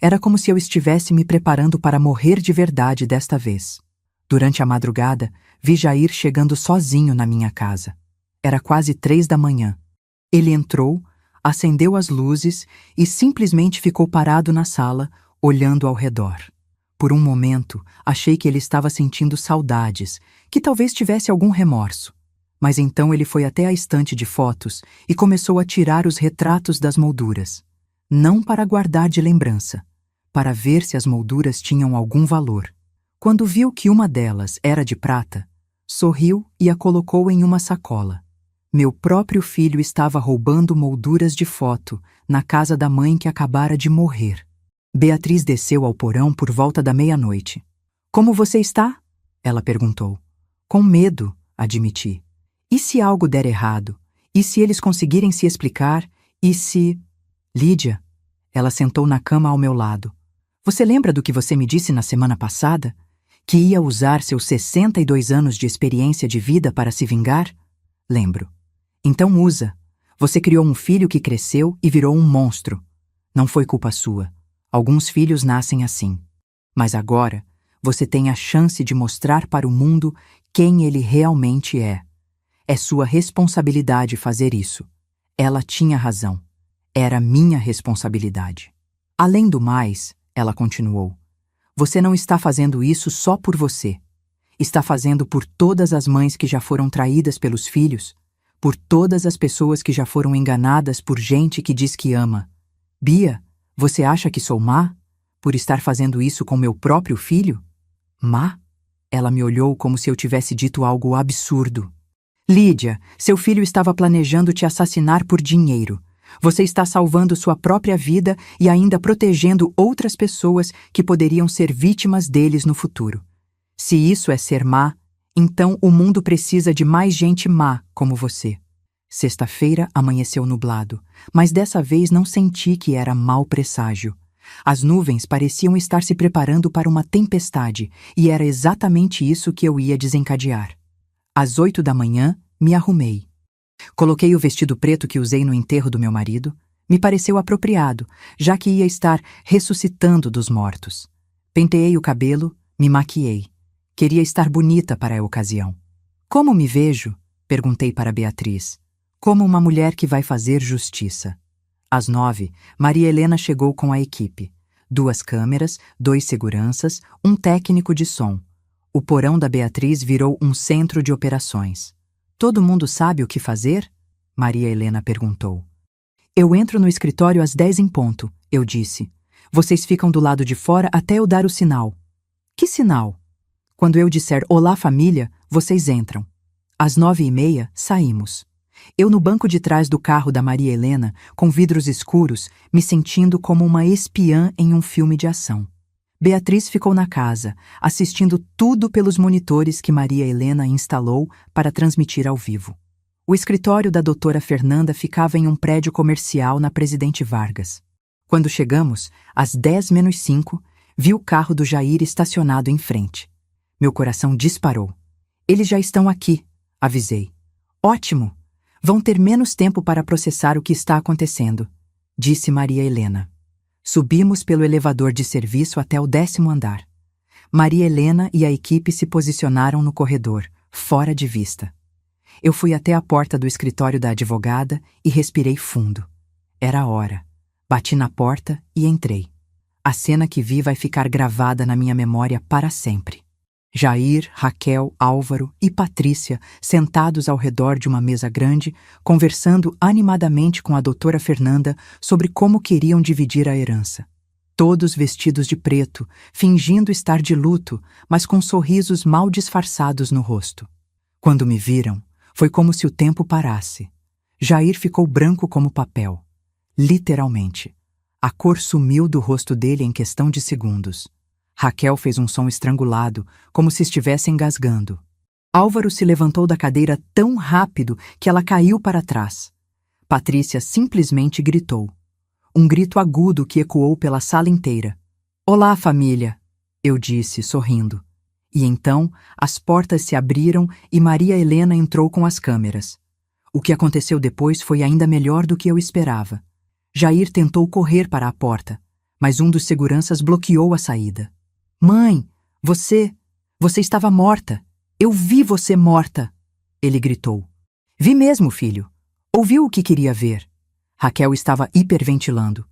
Speaker 1: Era como se eu estivesse me preparando para morrer de verdade desta vez. Durante a madrugada, vi Jair chegando sozinho na minha casa. Era quase 3 da manhã. Ele entrou, acendeu as luzes e simplesmente ficou parado na sala, olhando ao redor. Por um momento, achei que ele estava sentindo saudades, que talvez tivesse algum remorso. Mas então ele foi até a estante de fotos e começou a tirar os retratos das molduras. Não para guardar de lembrança, para ver se as molduras tinham algum valor. Quando viu que uma delas era de prata, sorriu e a colocou em uma sacola. Meu próprio filho estava roubando molduras de foto na casa da mãe que acabara de morrer. Beatriz desceu ao porão por volta da meia-noite. Como você está? Ela perguntou. Com medo, admiti. E se algo der errado? E se eles conseguirem se explicar? E se... Lídia, ela sentou na cama ao meu lado. Você lembra do que você me disse na semana passada? Que ia usar seus 62 anos de experiência de vida para se vingar? Lembro. Então usa. Você criou um filho que cresceu e virou um monstro. Não foi culpa sua. Alguns filhos nascem assim. Mas agora, você tem a chance de mostrar para o mundo quem ele realmente é. É sua responsabilidade fazer isso. Ela tinha razão. Era minha responsabilidade. Além do mais, ela continuou, você não está fazendo isso só por você. está fazendo por todas as mães que já foram traídas pelos filhos, por todas as pessoas que já foram enganadas por gente que diz que ama. Bia, você acha que sou má? Por estar fazendo isso com meu próprio filho? Má? Ela me olhou como se eu tivesse dito algo absurdo. Lídia, seu filho estava planejando te assassinar por dinheiro. Você está salvando sua própria vida e ainda protegendo outras pessoas que poderiam ser vítimas deles no futuro. Se isso é ser má, então o mundo precisa de mais gente má como você. Sexta-feira amanheceu nublado, mas dessa vez não senti que era mau presságio. As nuvens pareciam estar se preparando para uma tempestade, e era exatamente isso que eu ia desencadear. Às 8 da manhã, me arrumei. Coloquei o vestido preto que usei no enterro do meu marido. Me pareceu apropriado, já que ia estar ressuscitando dos mortos. Penteei o cabelo, me maquiei. Queria estar bonita para a ocasião. Como me vejo? Perguntei para Beatriz. Como uma mulher que vai fazer justiça. Às 9, Maria Helena chegou com a equipe. 2 câmeras, 2 seguranças, um técnico de som. O porão da Beatriz virou um centro de operações. Todo mundo sabe o que fazer? Maria Helena perguntou. Eu entro no escritório às 10 em ponto, eu disse. Vocês ficam do lado de fora até eu dar o sinal. Que sinal? Quando eu disser olá família, vocês entram. Às 9h30, saímos. Eu no banco de trás do carro da Maria Helena, com vidros escuros, me sentindo como uma espiã em um filme de ação. Beatriz ficou na casa, assistindo tudo pelos monitores que Maria Helena instalou para transmitir ao vivo. O escritório da doutora Fernanda ficava em um prédio comercial na Presidente Vargas. Quando chegamos, às 10 menos 5, vi o carro do Jair estacionado em frente. Meu coração disparou. Eles já estão aqui, avisei. Ótimo! Vão ter menos tempo para processar o que está acontecendo, disse Maria Helena. Subimos pelo elevador de serviço até o 10º andar. Maria Helena e a equipe se posicionaram no corredor, fora de vista. Eu fui até a porta do escritório da advogada e respirei fundo. Era a hora. Bati na porta e entrei. A cena que vi vai ficar gravada na minha memória para sempre. Jair, Raquel, Álvaro e Patrícia sentados ao redor de uma mesa grande, conversando animadamente com a doutora Fernanda sobre como queriam dividir a herança. Todos vestidos de preto, fingindo estar de luto, mas com sorrisos mal disfarçados no rosto. Quando me viram, foi como se o tempo parasse. Jair ficou branco como papel. Literalmente. A cor sumiu do rosto dele em questão de segundos. Raquel fez um som estrangulado, como se estivesse engasgando. Álvaro se levantou da cadeira tão rápido que ela caiu para trás. Patrícia simplesmente gritou. Um grito agudo que ecoou pela sala inteira. Olá, família, eu disse, sorrindo. E então, as portas se abriram e Maria Helena entrou com as câmeras. O que aconteceu depois foi ainda melhor do que eu esperava. Jair tentou correr para a porta, mas um dos seguranças bloqueou a saída. Mãe, você estava morta. Eu vi você morta, ele gritou. Vi mesmo, filho. Ouviu o que queria ver. Raquel estava hiperventilando.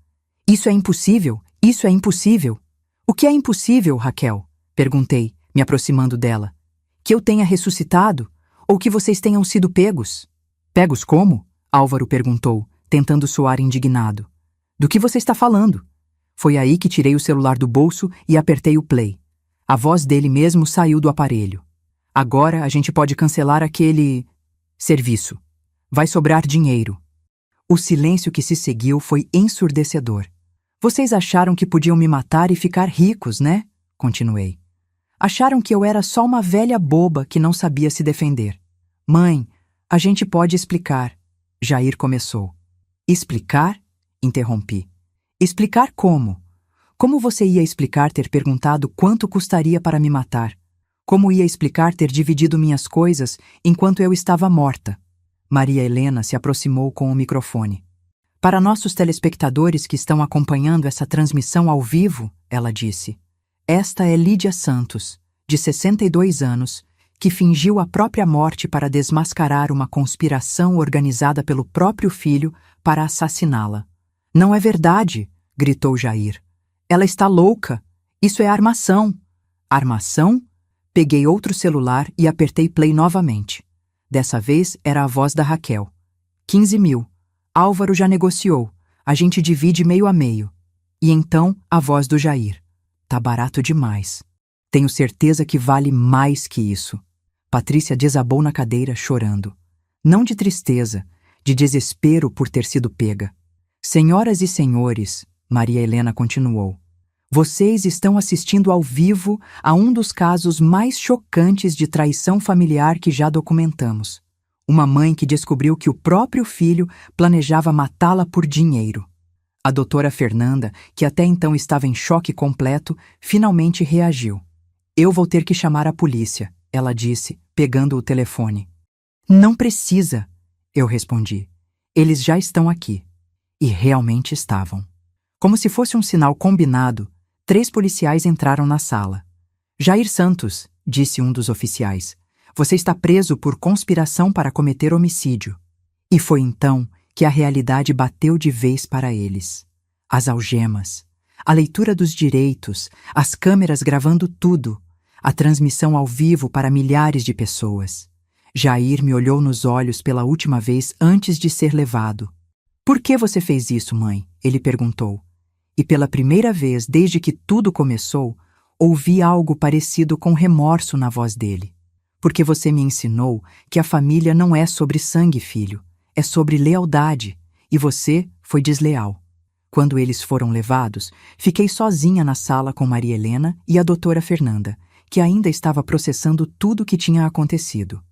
Speaker 1: Isso é impossível, isso é impossível. O que é impossível, Raquel? Perguntei, me aproximando dela. Que eu tenha ressuscitado, ou que vocês tenham sido pegos. Pegos como? Álvaro perguntou, tentando soar indignado. Do que você está falando? Foi aí que tirei o celular do bolso e apertei o play. A voz dele mesmo saiu do aparelho. Agora a gente pode cancelar aquele serviço. Vai sobrar dinheiro. O silêncio que se seguiu foi ensurdecedor. Vocês acharam que podiam me matar e ficar ricos, né? Continuei. Acharam que eu era só uma velha boba que não sabia se defender. Mãe, a gente pode explicar. Jair começou. Explicar? Interrompi. Explicar como? Como você ia explicar ter perguntado quanto custaria para me matar? Como ia explicar ter dividido minhas coisas enquanto eu estava morta? Maria Helena se aproximou com o microfone. Para nossos telespectadores que estão acompanhando essa transmissão ao vivo, ela disse, esta é Lídia Santos, de 62 anos, que fingiu a própria morte para desmascarar uma conspiração organizada pelo próprio filho para assassiná-la. Não é verdade, gritou Jair. Ela está louca. Isso é armação. Armação? Peguei outro celular e apertei play novamente. Dessa vez era a voz da Raquel. 15 mil. Álvaro já negociou. A gente divide meio a meio. E então a voz do Jair. Tá barato demais. Tenho certeza que vale mais que isso. Patrícia desabou na cadeira chorando. Não de tristeza, de desespero por ter sido pega. Senhoras e senhores, Maria Helena continuou, vocês estão assistindo ao vivo a um dos casos mais chocantes de traição familiar que já documentamos. Uma mãe que descobriu que o próprio filho planejava matá-la por dinheiro. A doutora Fernanda, que até então estava em choque completo, finalmente reagiu. Eu vou ter que chamar a polícia, ela disse, pegando o telefone. Não precisa, eu respondi. Eles já estão aqui. E realmente estavam. Como se fosse um sinal combinado, 3 policiais entraram na sala. Jair Santos, disse um dos oficiais, você está preso por conspiração para cometer homicídio. E foi então que a realidade bateu de vez para eles. As algemas, a leitura dos direitos, as câmeras gravando tudo, a transmissão ao vivo para milhares de pessoas. Jair me olhou nos olhos pela última vez antes de ser levado. Por que você fez isso, mãe? Ele perguntou. E pela primeira vez desde que tudo começou, ouvi algo parecido com remorso na voz dele. Porque você me ensinou que a família não é sobre sangue, filho, é sobre lealdade, e você foi desleal. Quando eles foram levados, fiquei sozinha na sala com Maria Helena e a doutora Fernanda, que ainda estava processando tudo o que tinha acontecido.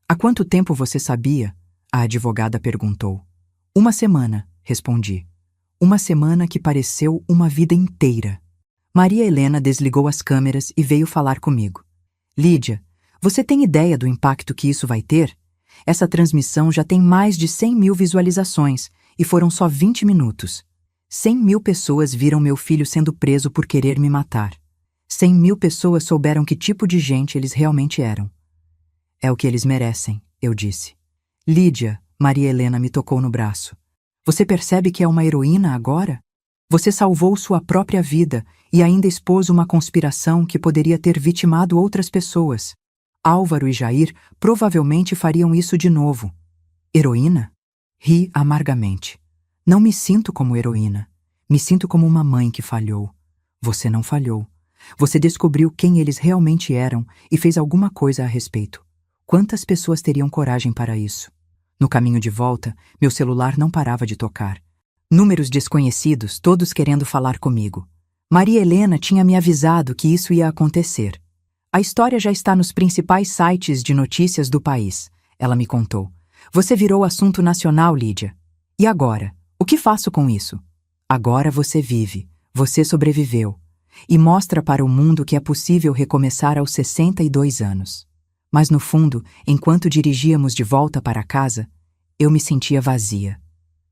Speaker 1: Há quanto tempo você sabia? A advogada perguntou. 1 semana, respondi. 1 semana que pareceu uma vida inteira. Maria Helena desligou as câmeras e veio falar comigo. Lídia, você tem ideia do impacto que isso vai ter? Essa transmissão já tem mais de 100 mil visualizações e foram só 20 minutos. 100 mil pessoas viram meu filho sendo preso por querer me matar. 100 mil pessoas souberam que tipo de gente eles realmente eram. É o que eles merecem, eu disse. Lídia, Maria Helena me tocou no braço. Você percebe que é uma heroína agora? Você salvou sua própria vida e ainda expôs uma conspiração que poderia ter vitimado outras pessoas. Álvaro e Jair provavelmente fariam isso de novo. Heroína? Ri amargamente. Não me sinto como heroína. Me sinto como uma mãe que falhou. Você não falhou. Você descobriu quem eles realmente eram e fez alguma coisa a respeito. Quantas pessoas teriam coragem para isso? No caminho de volta, meu celular não parava de tocar. Números desconhecidos, todos querendo falar comigo. Maria Helena tinha me avisado que isso ia acontecer. A história já está nos principais sites de notícias do país, ela me contou. Você virou assunto nacional, Lídia. E agora? O que faço com isso? Agora você vive, você sobreviveu. E mostra para o mundo que é possível recomeçar aos 62 anos. Mas no fundo, enquanto dirigíamos de volta para casa, eu me sentia vazia.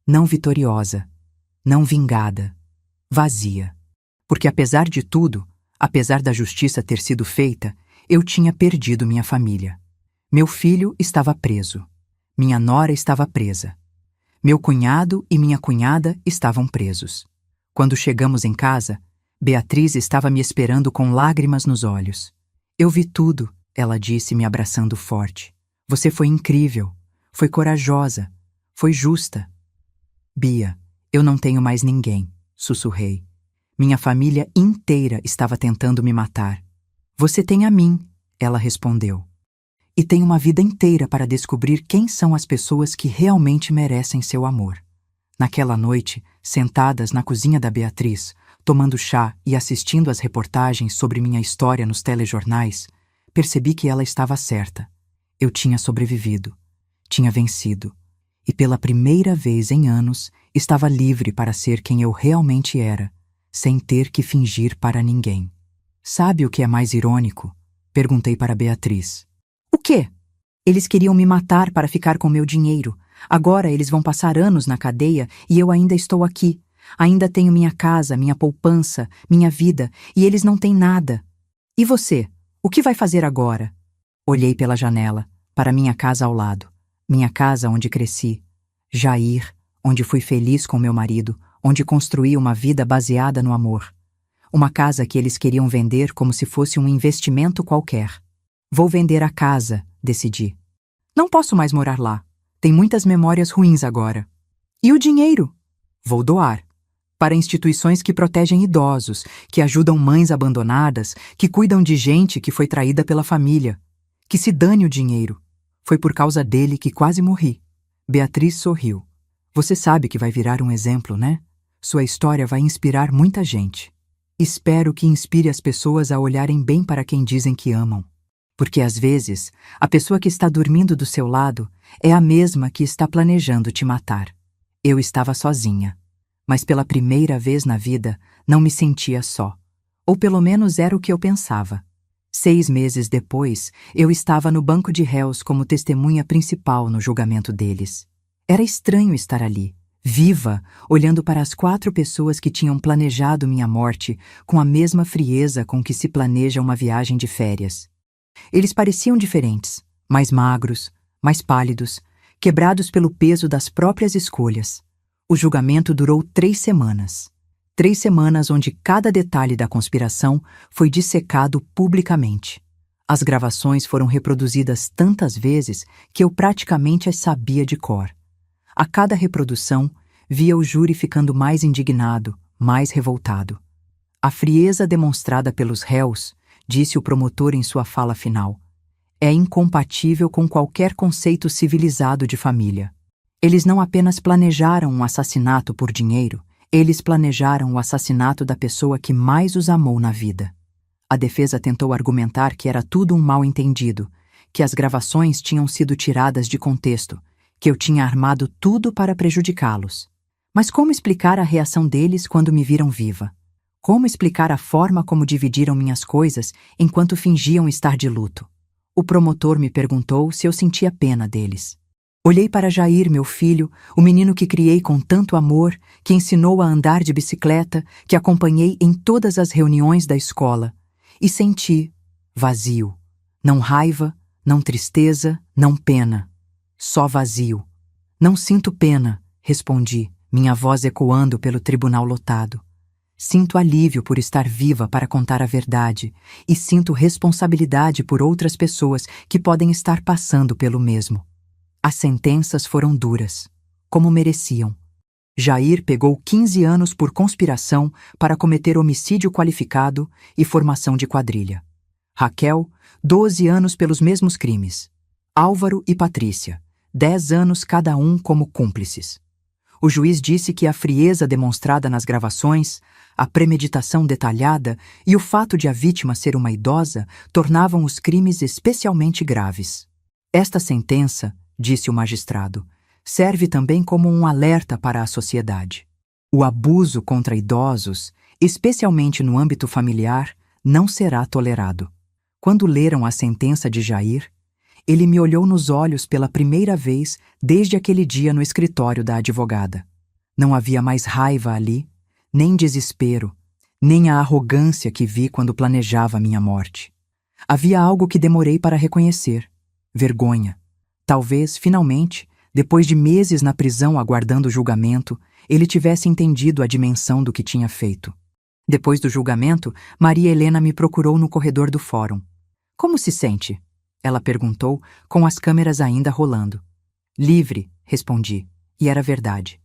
Speaker 1: Não vitoriosa, não vingada, vazia. Porque apesar de tudo, apesar da justiça ter sido feita, eu tinha perdido minha família. Meu filho estava preso. Minha nora estava presa. Meu cunhado e minha cunhada estavam presos. Quando chegamos em casa, Beatriz estava me esperando com lágrimas nos olhos. Eu vi tudo, ela disse, me abraçando forte. Você foi incrível, foi corajosa, foi justa. Bia, eu não tenho mais ninguém, sussurrei. Minha família inteira estava tentando me matar. Você tem a mim, ela respondeu. E tem uma vida inteira para descobrir quem são as pessoas que realmente merecem seu amor. Naquela noite, sentadas na cozinha da Beatriz, tomando chá e assistindo às reportagens sobre minha história nos telejornais, percebi que ela estava certa. Eu tinha sobrevivido, tinha vencido, e pela primeira vez em anos estava livre para ser quem eu realmente era, sem ter que fingir para ninguém. Sabe o que é mais irônico? Perguntei para Beatriz. O quê? Eles queriam me matar para ficar com meu dinheiro. Agora eles vão passar anos na cadeia e eu ainda estou aqui. Ainda tenho minha casa, minha poupança, minha vida, e eles não têm nada. E você? O que vai fazer agora? Olhei pela janela, para minha casa ao lado. Minha casa onde cresci. Jair, onde fui feliz com meu marido, onde construí uma vida baseada no amor. Uma casa que eles queriam vender como se fosse um investimento qualquer. Vou vender a casa, decidi. Não posso mais morar lá. Tem muitas memórias ruins agora. E o dinheiro? Vou doar. Para instituições que protegem idosos, que ajudam mães abandonadas, que cuidam de gente que foi traída pela família. Que se dane o dinheiro. Foi por causa dele que quase morri. Beatriz sorriu. Você sabe que vai virar um exemplo, né? Sua história vai inspirar muita gente. Espero que inspire as pessoas a olharem bem para quem dizem que amam. Porque às vezes, a pessoa que está dormindo do seu lado é a mesma que está planejando te matar. Eu estava sozinha. Mas pela primeira vez na vida, não me sentia só. Ou pelo menos era o que eu pensava. 6 meses depois, eu estava no banco de réus como testemunha principal no julgamento deles. Era estranho estar ali, viva, olhando para as 4 pessoas que tinham planejado minha morte com a mesma frieza com que se planeja uma viagem de férias. Eles pareciam diferentes, mais magros, mais pálidos, quebrados pelo peso das próprias escolhas. O julgamento durou 3 semanas. 3 semanas onde cada detalhe da conspiração foi dissecado publicamente. As gravações foram reproduzidas tantas vezes que eu praticamente as sabia de cor. A cada reprodução, via o júri ficando mais indignado, mais revoltado. A frieza demonstrada pelos réus, disse o promotor em sua fala final, é incompatível com qualquer conceito civilizado de família. Eles não apenas planejaram um assassinato por dinheiro, eles planejaram o assassinato da pessoa que mais os amou na vida. A defesa tentou argumentar que era tudo um mal-entendido, que as gravações tinham sido tiradas de contexto, que eu tinha armado tudo para prejudicá-los. Mas como explicar a reação deles quando me viram viva? Como explicar a forma como dividiram minhas coisas enquanto fingiam estar de luto? O promotor me perguntou se eu sentia pena deles. Olhei para Jair, meu filho, o menino que criei com tanto amor, que ensinou a andar de bicicleta, que acompanhei em todas as reuniões da escola, e senti vazio. Não raiva, não tristeza, não pena. Só vazio. Não sinto pena, respondi, minha voz ecoando pelo tribunal lotado. Sinto alívio por estar viva para contar a verdade e sinto responsabilidade por outras pessoas que podem estar passando pelo mesmo. As sentenças foram duras, como mereciam. Jair pegou 15 anos por conspiração para cometer homicídio qualificado e formação de quadrilha. Raquel, 12 anos pelos mesmos crimes. Álvaro e Patrícia, 10 anos cada um como cúmplices. O juiz disse que a frieza demonstrada nas gravações, a premeditação detalhada e o fato de a vítima ser uma idosa tornavam os crimes especialmente graves. Esta sentença, disse o magistrado, serve também como um alerta para a sociedade. O abuso contra idosos, especialmente no âmbito familiar, não será tolerado. Quando leram a sentença de Jair, ele me olhou nos olhos pela primeira vez desde aquele dia no escritório da advogada. Não havia mais raiva ali, nem desespero, nem a arrogância que vi quando planejava minha morte. Havia algo que demorei para reconhecer: vergonha. Talvez, finalmente, depois de meses na prisão aguardando o julgamento, ele tivesse entendido a dimensão do que tinha feito. Depois do julgamento, Maria Helena me procurou no corredor do fórum. Como se sente? Ela perguntou, com as câmeras ainda rolando. Livre, respondi, e era verdade.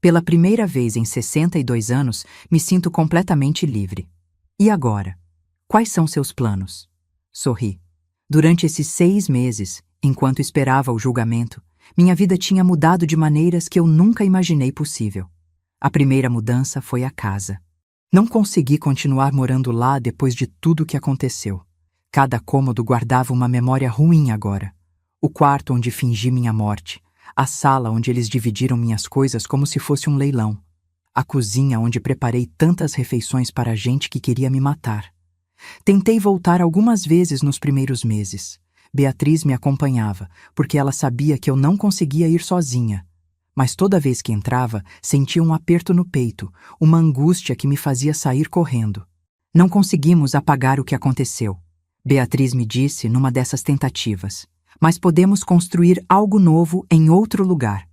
Speaker 1: Pela primeira vez em 62 anos, me sinto completamente livre. E agora? Quais são seus planos? Sorri. Durante esses 6 meses, enquanto esperava o julgamento, minha vida tinha mudado de maneiras que eu nunca imaginei possível. A primeira mudança foi a casa. Não consegui continuar morando lá depois de tudo o que aconteceu. Cada cômodo guardava uma memória ruim agora. O quarto onde fingi minha morte, a sala onde eles dividiram minhas coisas como se fosse um leilão, a cozinha onde preparei tantas refeições para a gente que queria me matar. Tentei voltar algumas vezes nos primeiros meses. Beatriz me acompanhava, porque ela sabia que eu não conseguia ir sozinha. Mas toda vez que entrava, sentia um aperto no peito, uma angústia que me fazia sair correndo. Não conseguimos apagar o que aconteceu. Beatriz me disse numa dessas tentativas, mas podemos construir algo novo em outro lugar.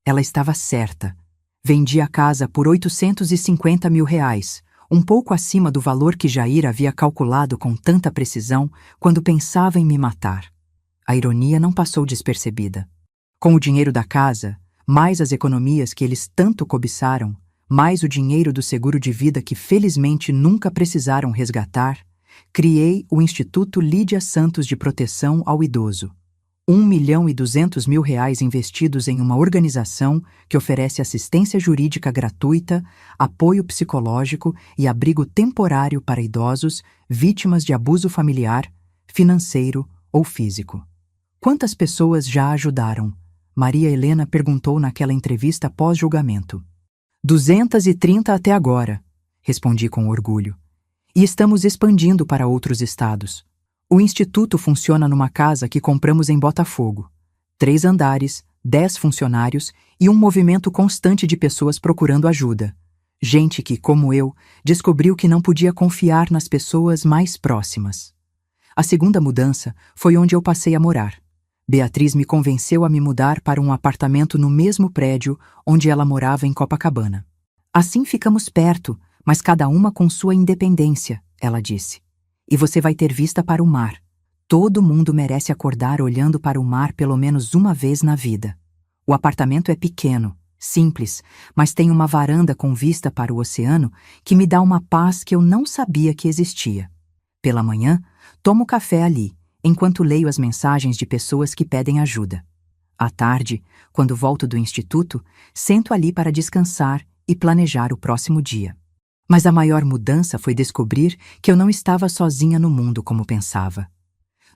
Speaker 1: Ela estava certa. Vendi a casa por R$850 mil, um pouco acima do valor que Jair havia calculado com tanta precisão quando pensava em me matar. A ironia não passou despercebida. Com o dinheiro da casa, mais as economias que eles tanto cobiçaram, mais o dinheiro do seguro de vida que felizmente nunca precisaram resgatar, criei o Instituto Lídia Santos de Proteção ao Idoso. R$ 1.200.000 investidos em uma organização que oferece assistência jurídica gratuita, apoio psicológico e abrigo temporário para idosos vítimas de abuso familiar, financeiro ou físico. Quantas pessoas já ajudaram? Maria Helena perguntou naquela entrevista pós-julgamento. 230 até agora, respondi com orgulho. E estamos expandindo para outros estados. O Instituto funciona numa casa que compramos em Botafogo. 3 andares, 10 funcionários e um movimento constante de pessoas procurando ajuda. Gente que, como eu, descobriu que não podia confiar nas pessoas mais próximas. A segunda mudança foi onde eu passei a morar. Beatriz me convenceu a me mudar para um apartamento no mesmo prédio onde ela morava em Copacabana. Assim ficamos perto, mas cada uma com sua independência, ela disse. E você vai ter vista para o mar. Todo mundo merece acordar olhando para o mar pelo menos uma vez na vida. O apartamento é pequeno, simples, mas tem uma varanda com vista para o oceano que me dá uma paz que eu não sabia que existia. Pela manhã, tomo café ali, enquanto leio as mensagens de pessoas que pedem ajuda. À tarde, quando volto do instituto, sento ali para descansar e planejar o próximo dia. Mas a maior mudança foi descobrir que eu não estava sozinha no mundo como pensava.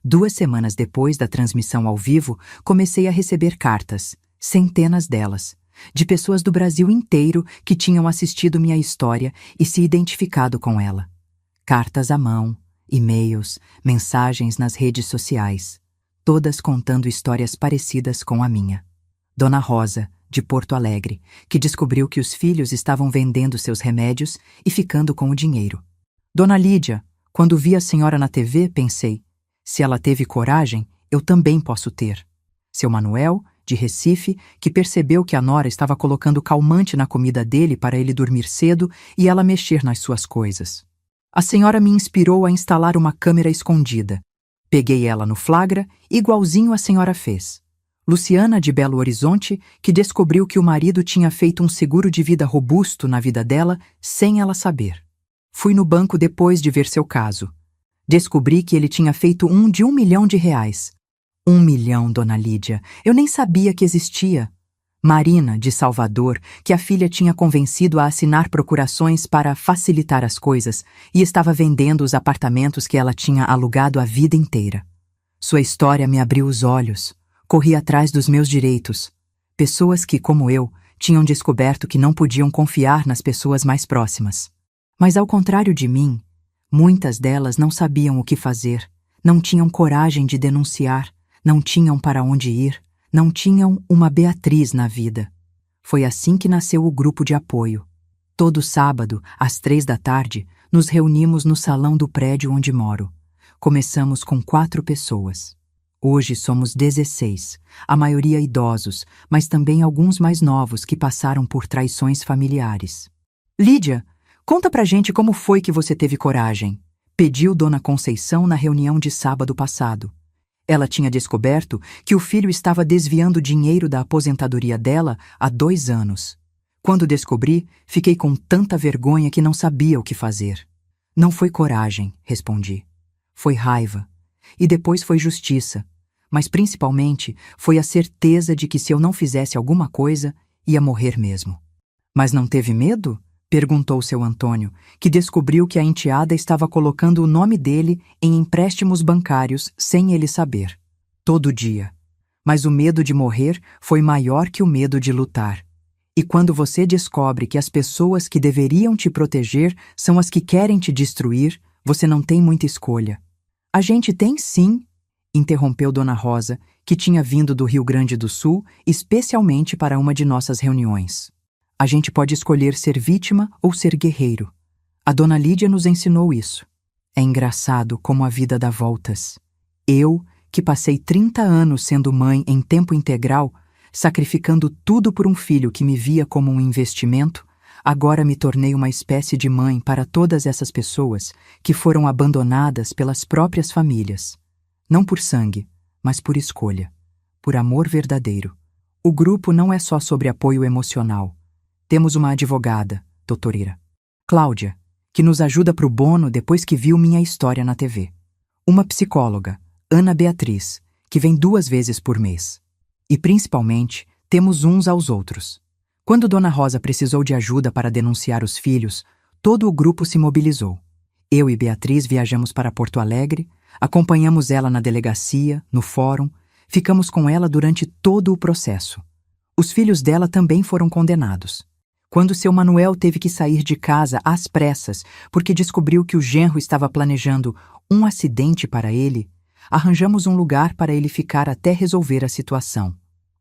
Speaker 1: 2 semanas depois da transmissão ao vivo, comecei a receber cartas, centenas delas, de pessoas do Brasil inteiro que tinham assistido minha história e se identificado com ela. Cartas à mão, e-mails, mensagens nas redes sociais, todas contando histórias parecidas com a minha. Dona Rosa, de Porto Alegre, que descobriu que os filhos estavam vendendo seus remédios e ficando com o dinheiro. Dona Lídia, quando vi a senhora na TV, pensei, se ela teve coragem, eu também posso ter. Seu Manuel, de Recife, que percebeu que a nora estava colocando calmante na comida dele para ele dormir cedo e ela mexer nas suas coisas. A senhora me inspirou a instalar uma câmera escondida. Peguei ela no flagra, igualzinho a senhora fez. Luciana, de Belo Horizonte, que descobriu que o marido tinha feito um seguro de vida robusto na vida dela sem ela saber. Fui no banco depois de ver seu caso. Descobri que ele tinha feito um de R$ 1 milhão. 1 milhão, dona Lídia. Eu nem sabia que existia. Marina, de Salvador, que a filha tinha convencido a assinar procurações para facilitar as coisas e estava vendendo os apartamentos que ela tinha alugado a vida inteira. Sua história me abriu os olhos. Corri atrás dos meus direitos. Pessoas que, como eu, tinham descoberto que não podiam confiar nas pessoas mais próximas. Mas, ao contrário de mim, muitas delas não sabiam o que fazer, não tinham coragem de denunciar, não tinham para onde ir, não tinham uma Beatriz na vida. Foi assim que nasceu o grupo de apoio. Todo sábado, às 3 da tarde, nos reunimos no salão do prédio onde moro. Começamos com 4 pessoas. Hoje somos 16, a maioria idosos, mas também alguns mais novos que passaram por traições familiares. Lídia, conta pra gente como foi que você teve coragem, pediu Dona Conceição na reunião de sábado passado. Ela tinha descoberto que o filho estava desviando dinheiro da aposentadoria dela há 2 anos. Quando descobri, fiquei com tanta vergonha que não sabia o que fazer. Não foi coragem, respondi. Foi raiva. E depois foi justiça. Mas principalmente foi a certeza de que se eu não fizesse alguma coisa, ia morrer mesmo. Mas não teve medo? Perguntou seu Antônio, que descobriu que a enteada estava colocando o nome dele em empréstimos bancários sem ele saber. Todo dia. Mas o medo de morrer foi maior que o medo de lutar. E quando você descobre que as pessoas que deveriam te proteger são as que querem te destruir, você não tem muita escolha. A gente tem sim, interrompeu Dona Rosa, que tinha vindo do Rio Grande do Sul especialmente para uma de nossas reuniões. A gente pode escolher ser vítima ou ser guerreiro. A Dona Lídia nos ensinou isso. É engraçado como a vida dá voltas. Eu, que passei 30 anos sendo mãe em tempo integral, sacrificando tudo por um filho que me via como um investimento, Agora me tornei uma espécie de mãe para todas essas pessoas que foram abandonadas pelas próprias famílias. Não por sangue, mas por escolha, por amor verdadeiro. O grupo não é só sobre apoio emocional. Temos uma advogada, doutora Cláudia, que nos ajuda pro bono depois que viu minha história na TV. Uma psicóloga, Ana Beatriz, que vem 2 vezes por mês. E principalmente, temos uns aos outros. Quando Dona Rosa precisou de ajuda para denunciar os filhos, todo o grupo se mobilizou. Eu e Beatriz viajamos para Porto Alegre, acompanhamos ela na delegacia, no fórum, ficamos com ela durante todo o processo. Os filhos dela também foram condenados. Quando seu Manuel teve que sair de casa às pressas porque descobriu que o genro estava planejando um acidente para ele, arranjamos um lugar para ele ficar até resolver a situação.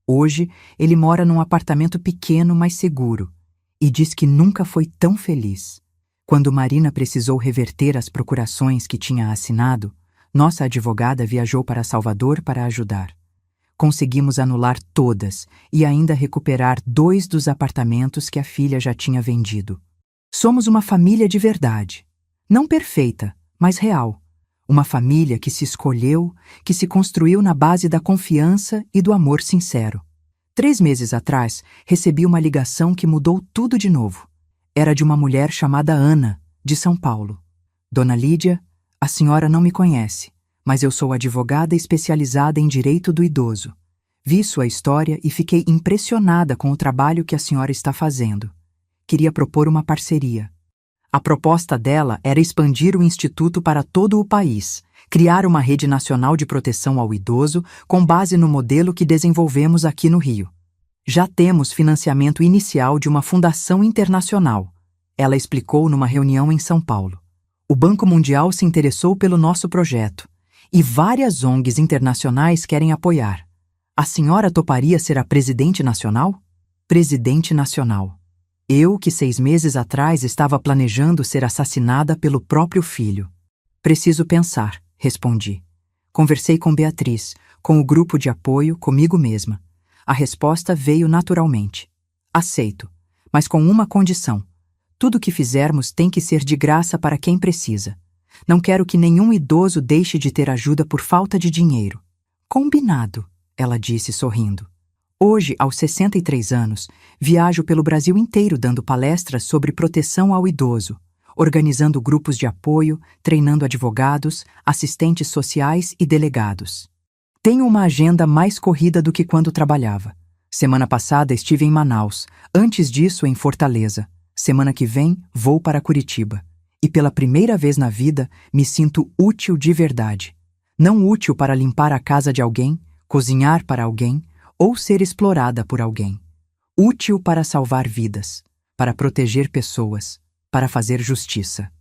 Speaker 1: Hoje, ele mora num apartamento pequeno, mas seguro, e diz que nunca foi tão feliz. Quando Marina precisou reverter as procurações que tinha assinado, nossa advogada viajou para Salvador para ajudar. Conseguimos anular todas e ainda recuperar 2 dos apartamentos que a filha já tinha vendido. Somos uma família de verdade. Não perfeita, mas real. Uma família que se escolheu, que se construiu na base da confiança e do amor sincero. 3 meses atrás, recebi uma ligação que mudou tudo de novo. Era de uma mulher chamada Ana, de São Paulo. Dona Lídia, a senhora não me conhece, mas eu sou advogada especializada em direito do idoso. Vi sua história e fiquei impressionada com o trabalho que a senhora está fazendo. Queria propor uma parceria. A proposta dela era expandir o Instituto para todo o país, criar uma rede nacional de proteção ao idoso com base no modelo que desenvolvemos aqui no Rio. Já temos financiamento inicial de uma fundação internacional, ela explicou numa reunião em São Paulo. O Banco Mundial se interessou pelo nosso projeto e várias ONGs internacionais querem apoiar. A senhora toparia ser a presidente nacional? Presidente nacional. Eu, que 6 meses atrás estava planejando ser assassinada pelo próprio filho. Preciso pensar, respondi. Conversei com Beatriz, com o grupo de apoio, comigo mesma. A resposta veio naturalmente. Aceito, mas com uma condição. Tudo o que fizermos tem que ser de graça para quem precisa. Não quero que nenhum idoso deixe de ter ajuda por falta de dinheiro. Combinado, ela disse sorrindo. Hoje, aos 63 anos, viajo pelo Brasil inteiro dando palestras sobre proteção ao idoso, organizando grupos de apoio, treinando advogados, assistentes sociais e delegados. Tenho uma agenda mais corrida do que quando trabalhava. Semana passada estive em Manaus, antes disso em Fortaleza. Semana que vem vou para Curitiba. E pela primeira vez na vida me sinto útil de verdade. Não útil para limpar a casa de alguém, cozinhar para alguém, ou ser explorada por alguém. Útil para salvar vidas, para proteger pessoas, para fazer justiça.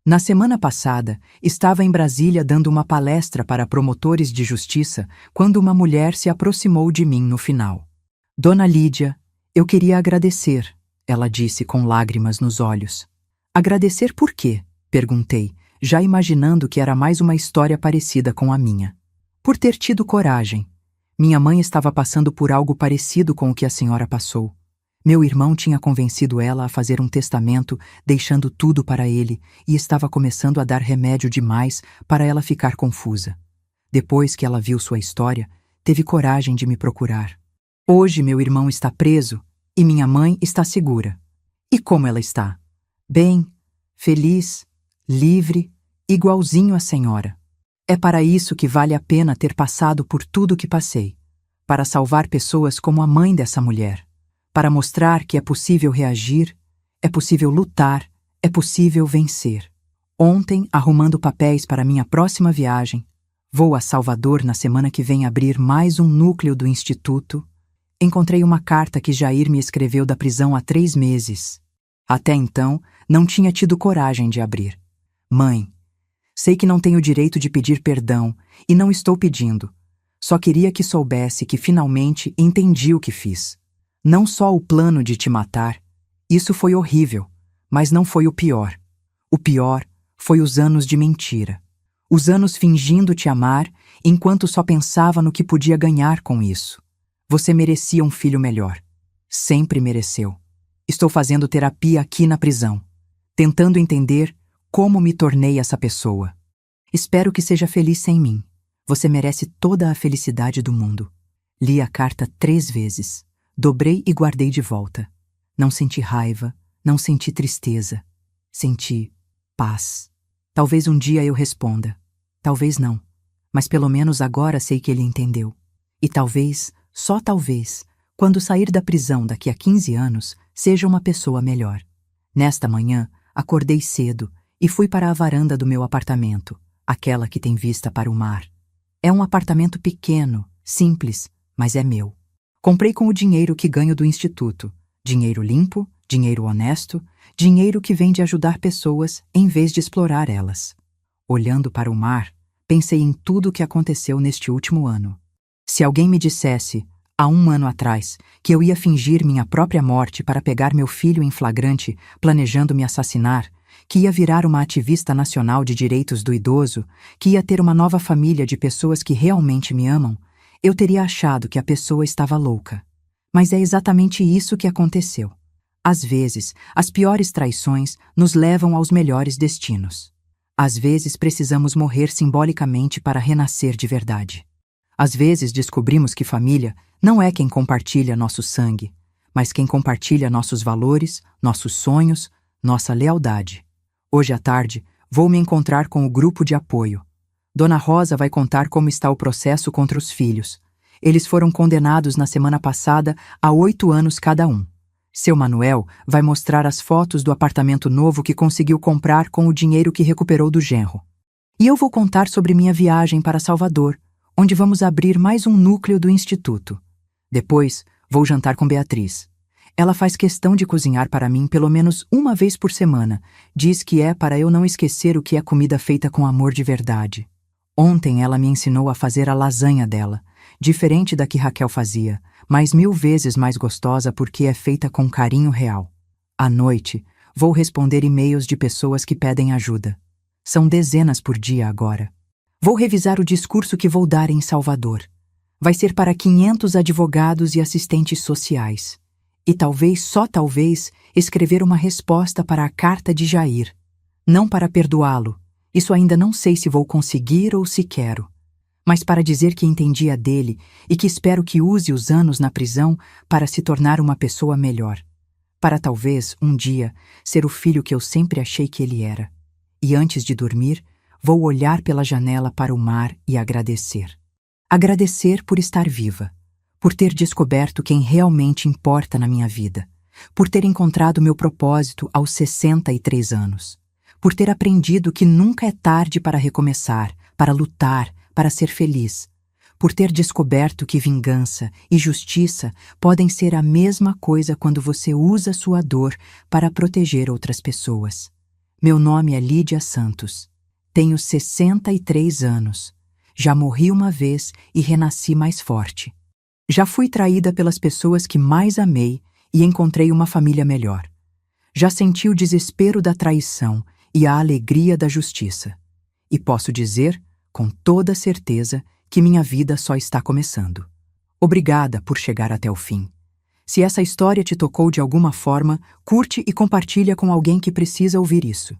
Speaker 1: Na semana passada, estava em Brasília dando uma palestra para promotores de justiça quando uma mulher se aproximou de mim no final. Dona Lídia, eu queria agradecer, ela disse com lágrimas nos olhos. Agradecer por quê? Perguntei, já imaginando que era mais uma história parecida com a minha. Por ter tido coragem. Minha mãe estava passando por algo parecido com o que a senhora passou. Meu irmão tinha convencido ela a fazer um testamento, deixando tudo para ele, e estava começando a dar remédio demais para ela ficar confusa. Depois que ela viu sua história, teve coragem de me procurar. Hoje meu irmão está preso e minha mãe está segura. E como ela está? Bem, feliz, livre, igualzinho à senhora. É para isso que vale a pena ter passado por tudo que passei. Para salvar pessoas como a mãe dessa mulher. Para mostrar que é possível reagir, é possível lutar, é possível vencer. Ontem, arrumando papéis para minha próxima viagem, vou a Salvador na semana que vem abrir mais um núcleo do Instituto, encontrei uma carta que Jair me escreveu da prisão há 3 meses. Até então, não tinha tido coragem de abrir. Mãe, sei que não tenho direito de pedir perdão e não estou pedindo. Só queria que soubesse que finalmente entendi o que fiz. Não só o plano de te matar, isso foi horrível, mas não foi o pior. O pior foi os anos de mentira. Os anos fingindo te amar enquanto só pensava no que podia ganhar com isso. Você merecia um filho melhor. Sempre mereceu. Estou fazendo terapia aqui na prisão, tentando entender como me tornei essa pessoa. Espero que seja feliz sem mim. Você merece toda a felicidade do mundo. Li a carta 3 vezes. Dobrei e guardei de volta. Não senti raiva, não senti tristeza. Senti paz. Talvez um dia eu responda. Talvez não. Mas pelo menos agora sei que ele entendeu. E talvez, só talvez, quando sair da prisão daqui a 15 anos, seja uma pessoa melhor. Nesta manhã, acordei cedo e fui para a varanda do meu apartamento, aquela que tem vista para o mar. É um apartamento pequeno, simples, mas é meu. Comprei com o dinheiro que ganho do instituto. Dinheiro limpo, dinheiro honesto, dinheiro que vem de ajudar pessoas em vez de explorar elas. Olhando para o mar, pensei em tudo o que aconteceu neste último ano. Se alguém me dissesse, há 1 ano atrás, que eu ia fingir minha própria morte para pegar meu filho em flagrante, planejando me assassinar, que ia virar uma ativista nacional de direitos do idoso, que ia ter uma nova família de pessoas que realmente me amam, eu teria achado que a pessoa estava louca. Mas é exatamente isso que aconteceu. Às vezes, as piores traições nos levam aos melhores destinos. Às vezes, precisamos morrer simbolicamente para renascer de verdade. Às vezes, descobrimos que família não é quem compartilha nosso sangue, mas quem compartilha nossos valores, nossos sonhos, nossa lealdade. Hoje à tarde, vou me encontrar com o grupo de apoio. Dona Rosa vai contar como está o processo contra os filhos. Eles foram condenados na semana passada a 8 anos cada um. Seu Manuel vai mostrar as fotos do apartamento novo que conseguiu comprar com o dinheiro que recuperou do genro. E eu vou contar sobre minha viagem para Salvador, onde vamos abrir mais um núcleo do Instituto. Depois, vou jantar com Beatriz. Ela faz questão de cozinhar para mim pelo menos 1 vez por semana. Diz que é para eu não esquecer o que é comida feita com amor de verdade. Ontem ela me ensinou a fazer a lasanha dela, diferente da que Raquel fazia, mas 1000 vezes mais gostosa porque é feita com carinho real. À noite, vou responder e-mails de pessoas que pedem ajuda. São dezenas por dia agora. Vou revisar o discurso que vou dar em Salvador. Vai ser para 500 advogados e assistentes sociais. E talvez, só talvez, escrever uma resposta para a carta de Jair. Não para perdoá-lo. Isso ainda não sei se vou conseguir ou se quero. Mas para dizer que entendi a dele e que espero que use os anos na prisão para se tornar uma pessoa melhor. Para talvez, um dia, ser o filho que eu sempre achei que ele era. E antes de dormir, vou olhar pela janela para o mar e agradecer. Agradecer por estar viva, por ter descoberto quem realmente importa na minha vida, por ter encontrado meu propósito aos 63 anos, por ter aprendido que nunca é tarde para recomeçar, para lutar, para ser feliz, por ter descoberto que vingança e justiça podem ser a mesma coisa quando você usa sua dor para proteger outras pessoas. Meu nome é Lídia Santos. Tenho 63 anos. Já morri uma vez e renasci mais forte. Já fui traída pelas pessoas que mais amei e encontrei uma família melhor. Já senti o desespero da traição e a alegria da justiça. E posso dizer, com toda certeza, que minha vida só está começando. Obrigada por chegar até o fim. Se essa história te tocou de alguma forma, curte e compartilha com alguém que precisa ouvir isso.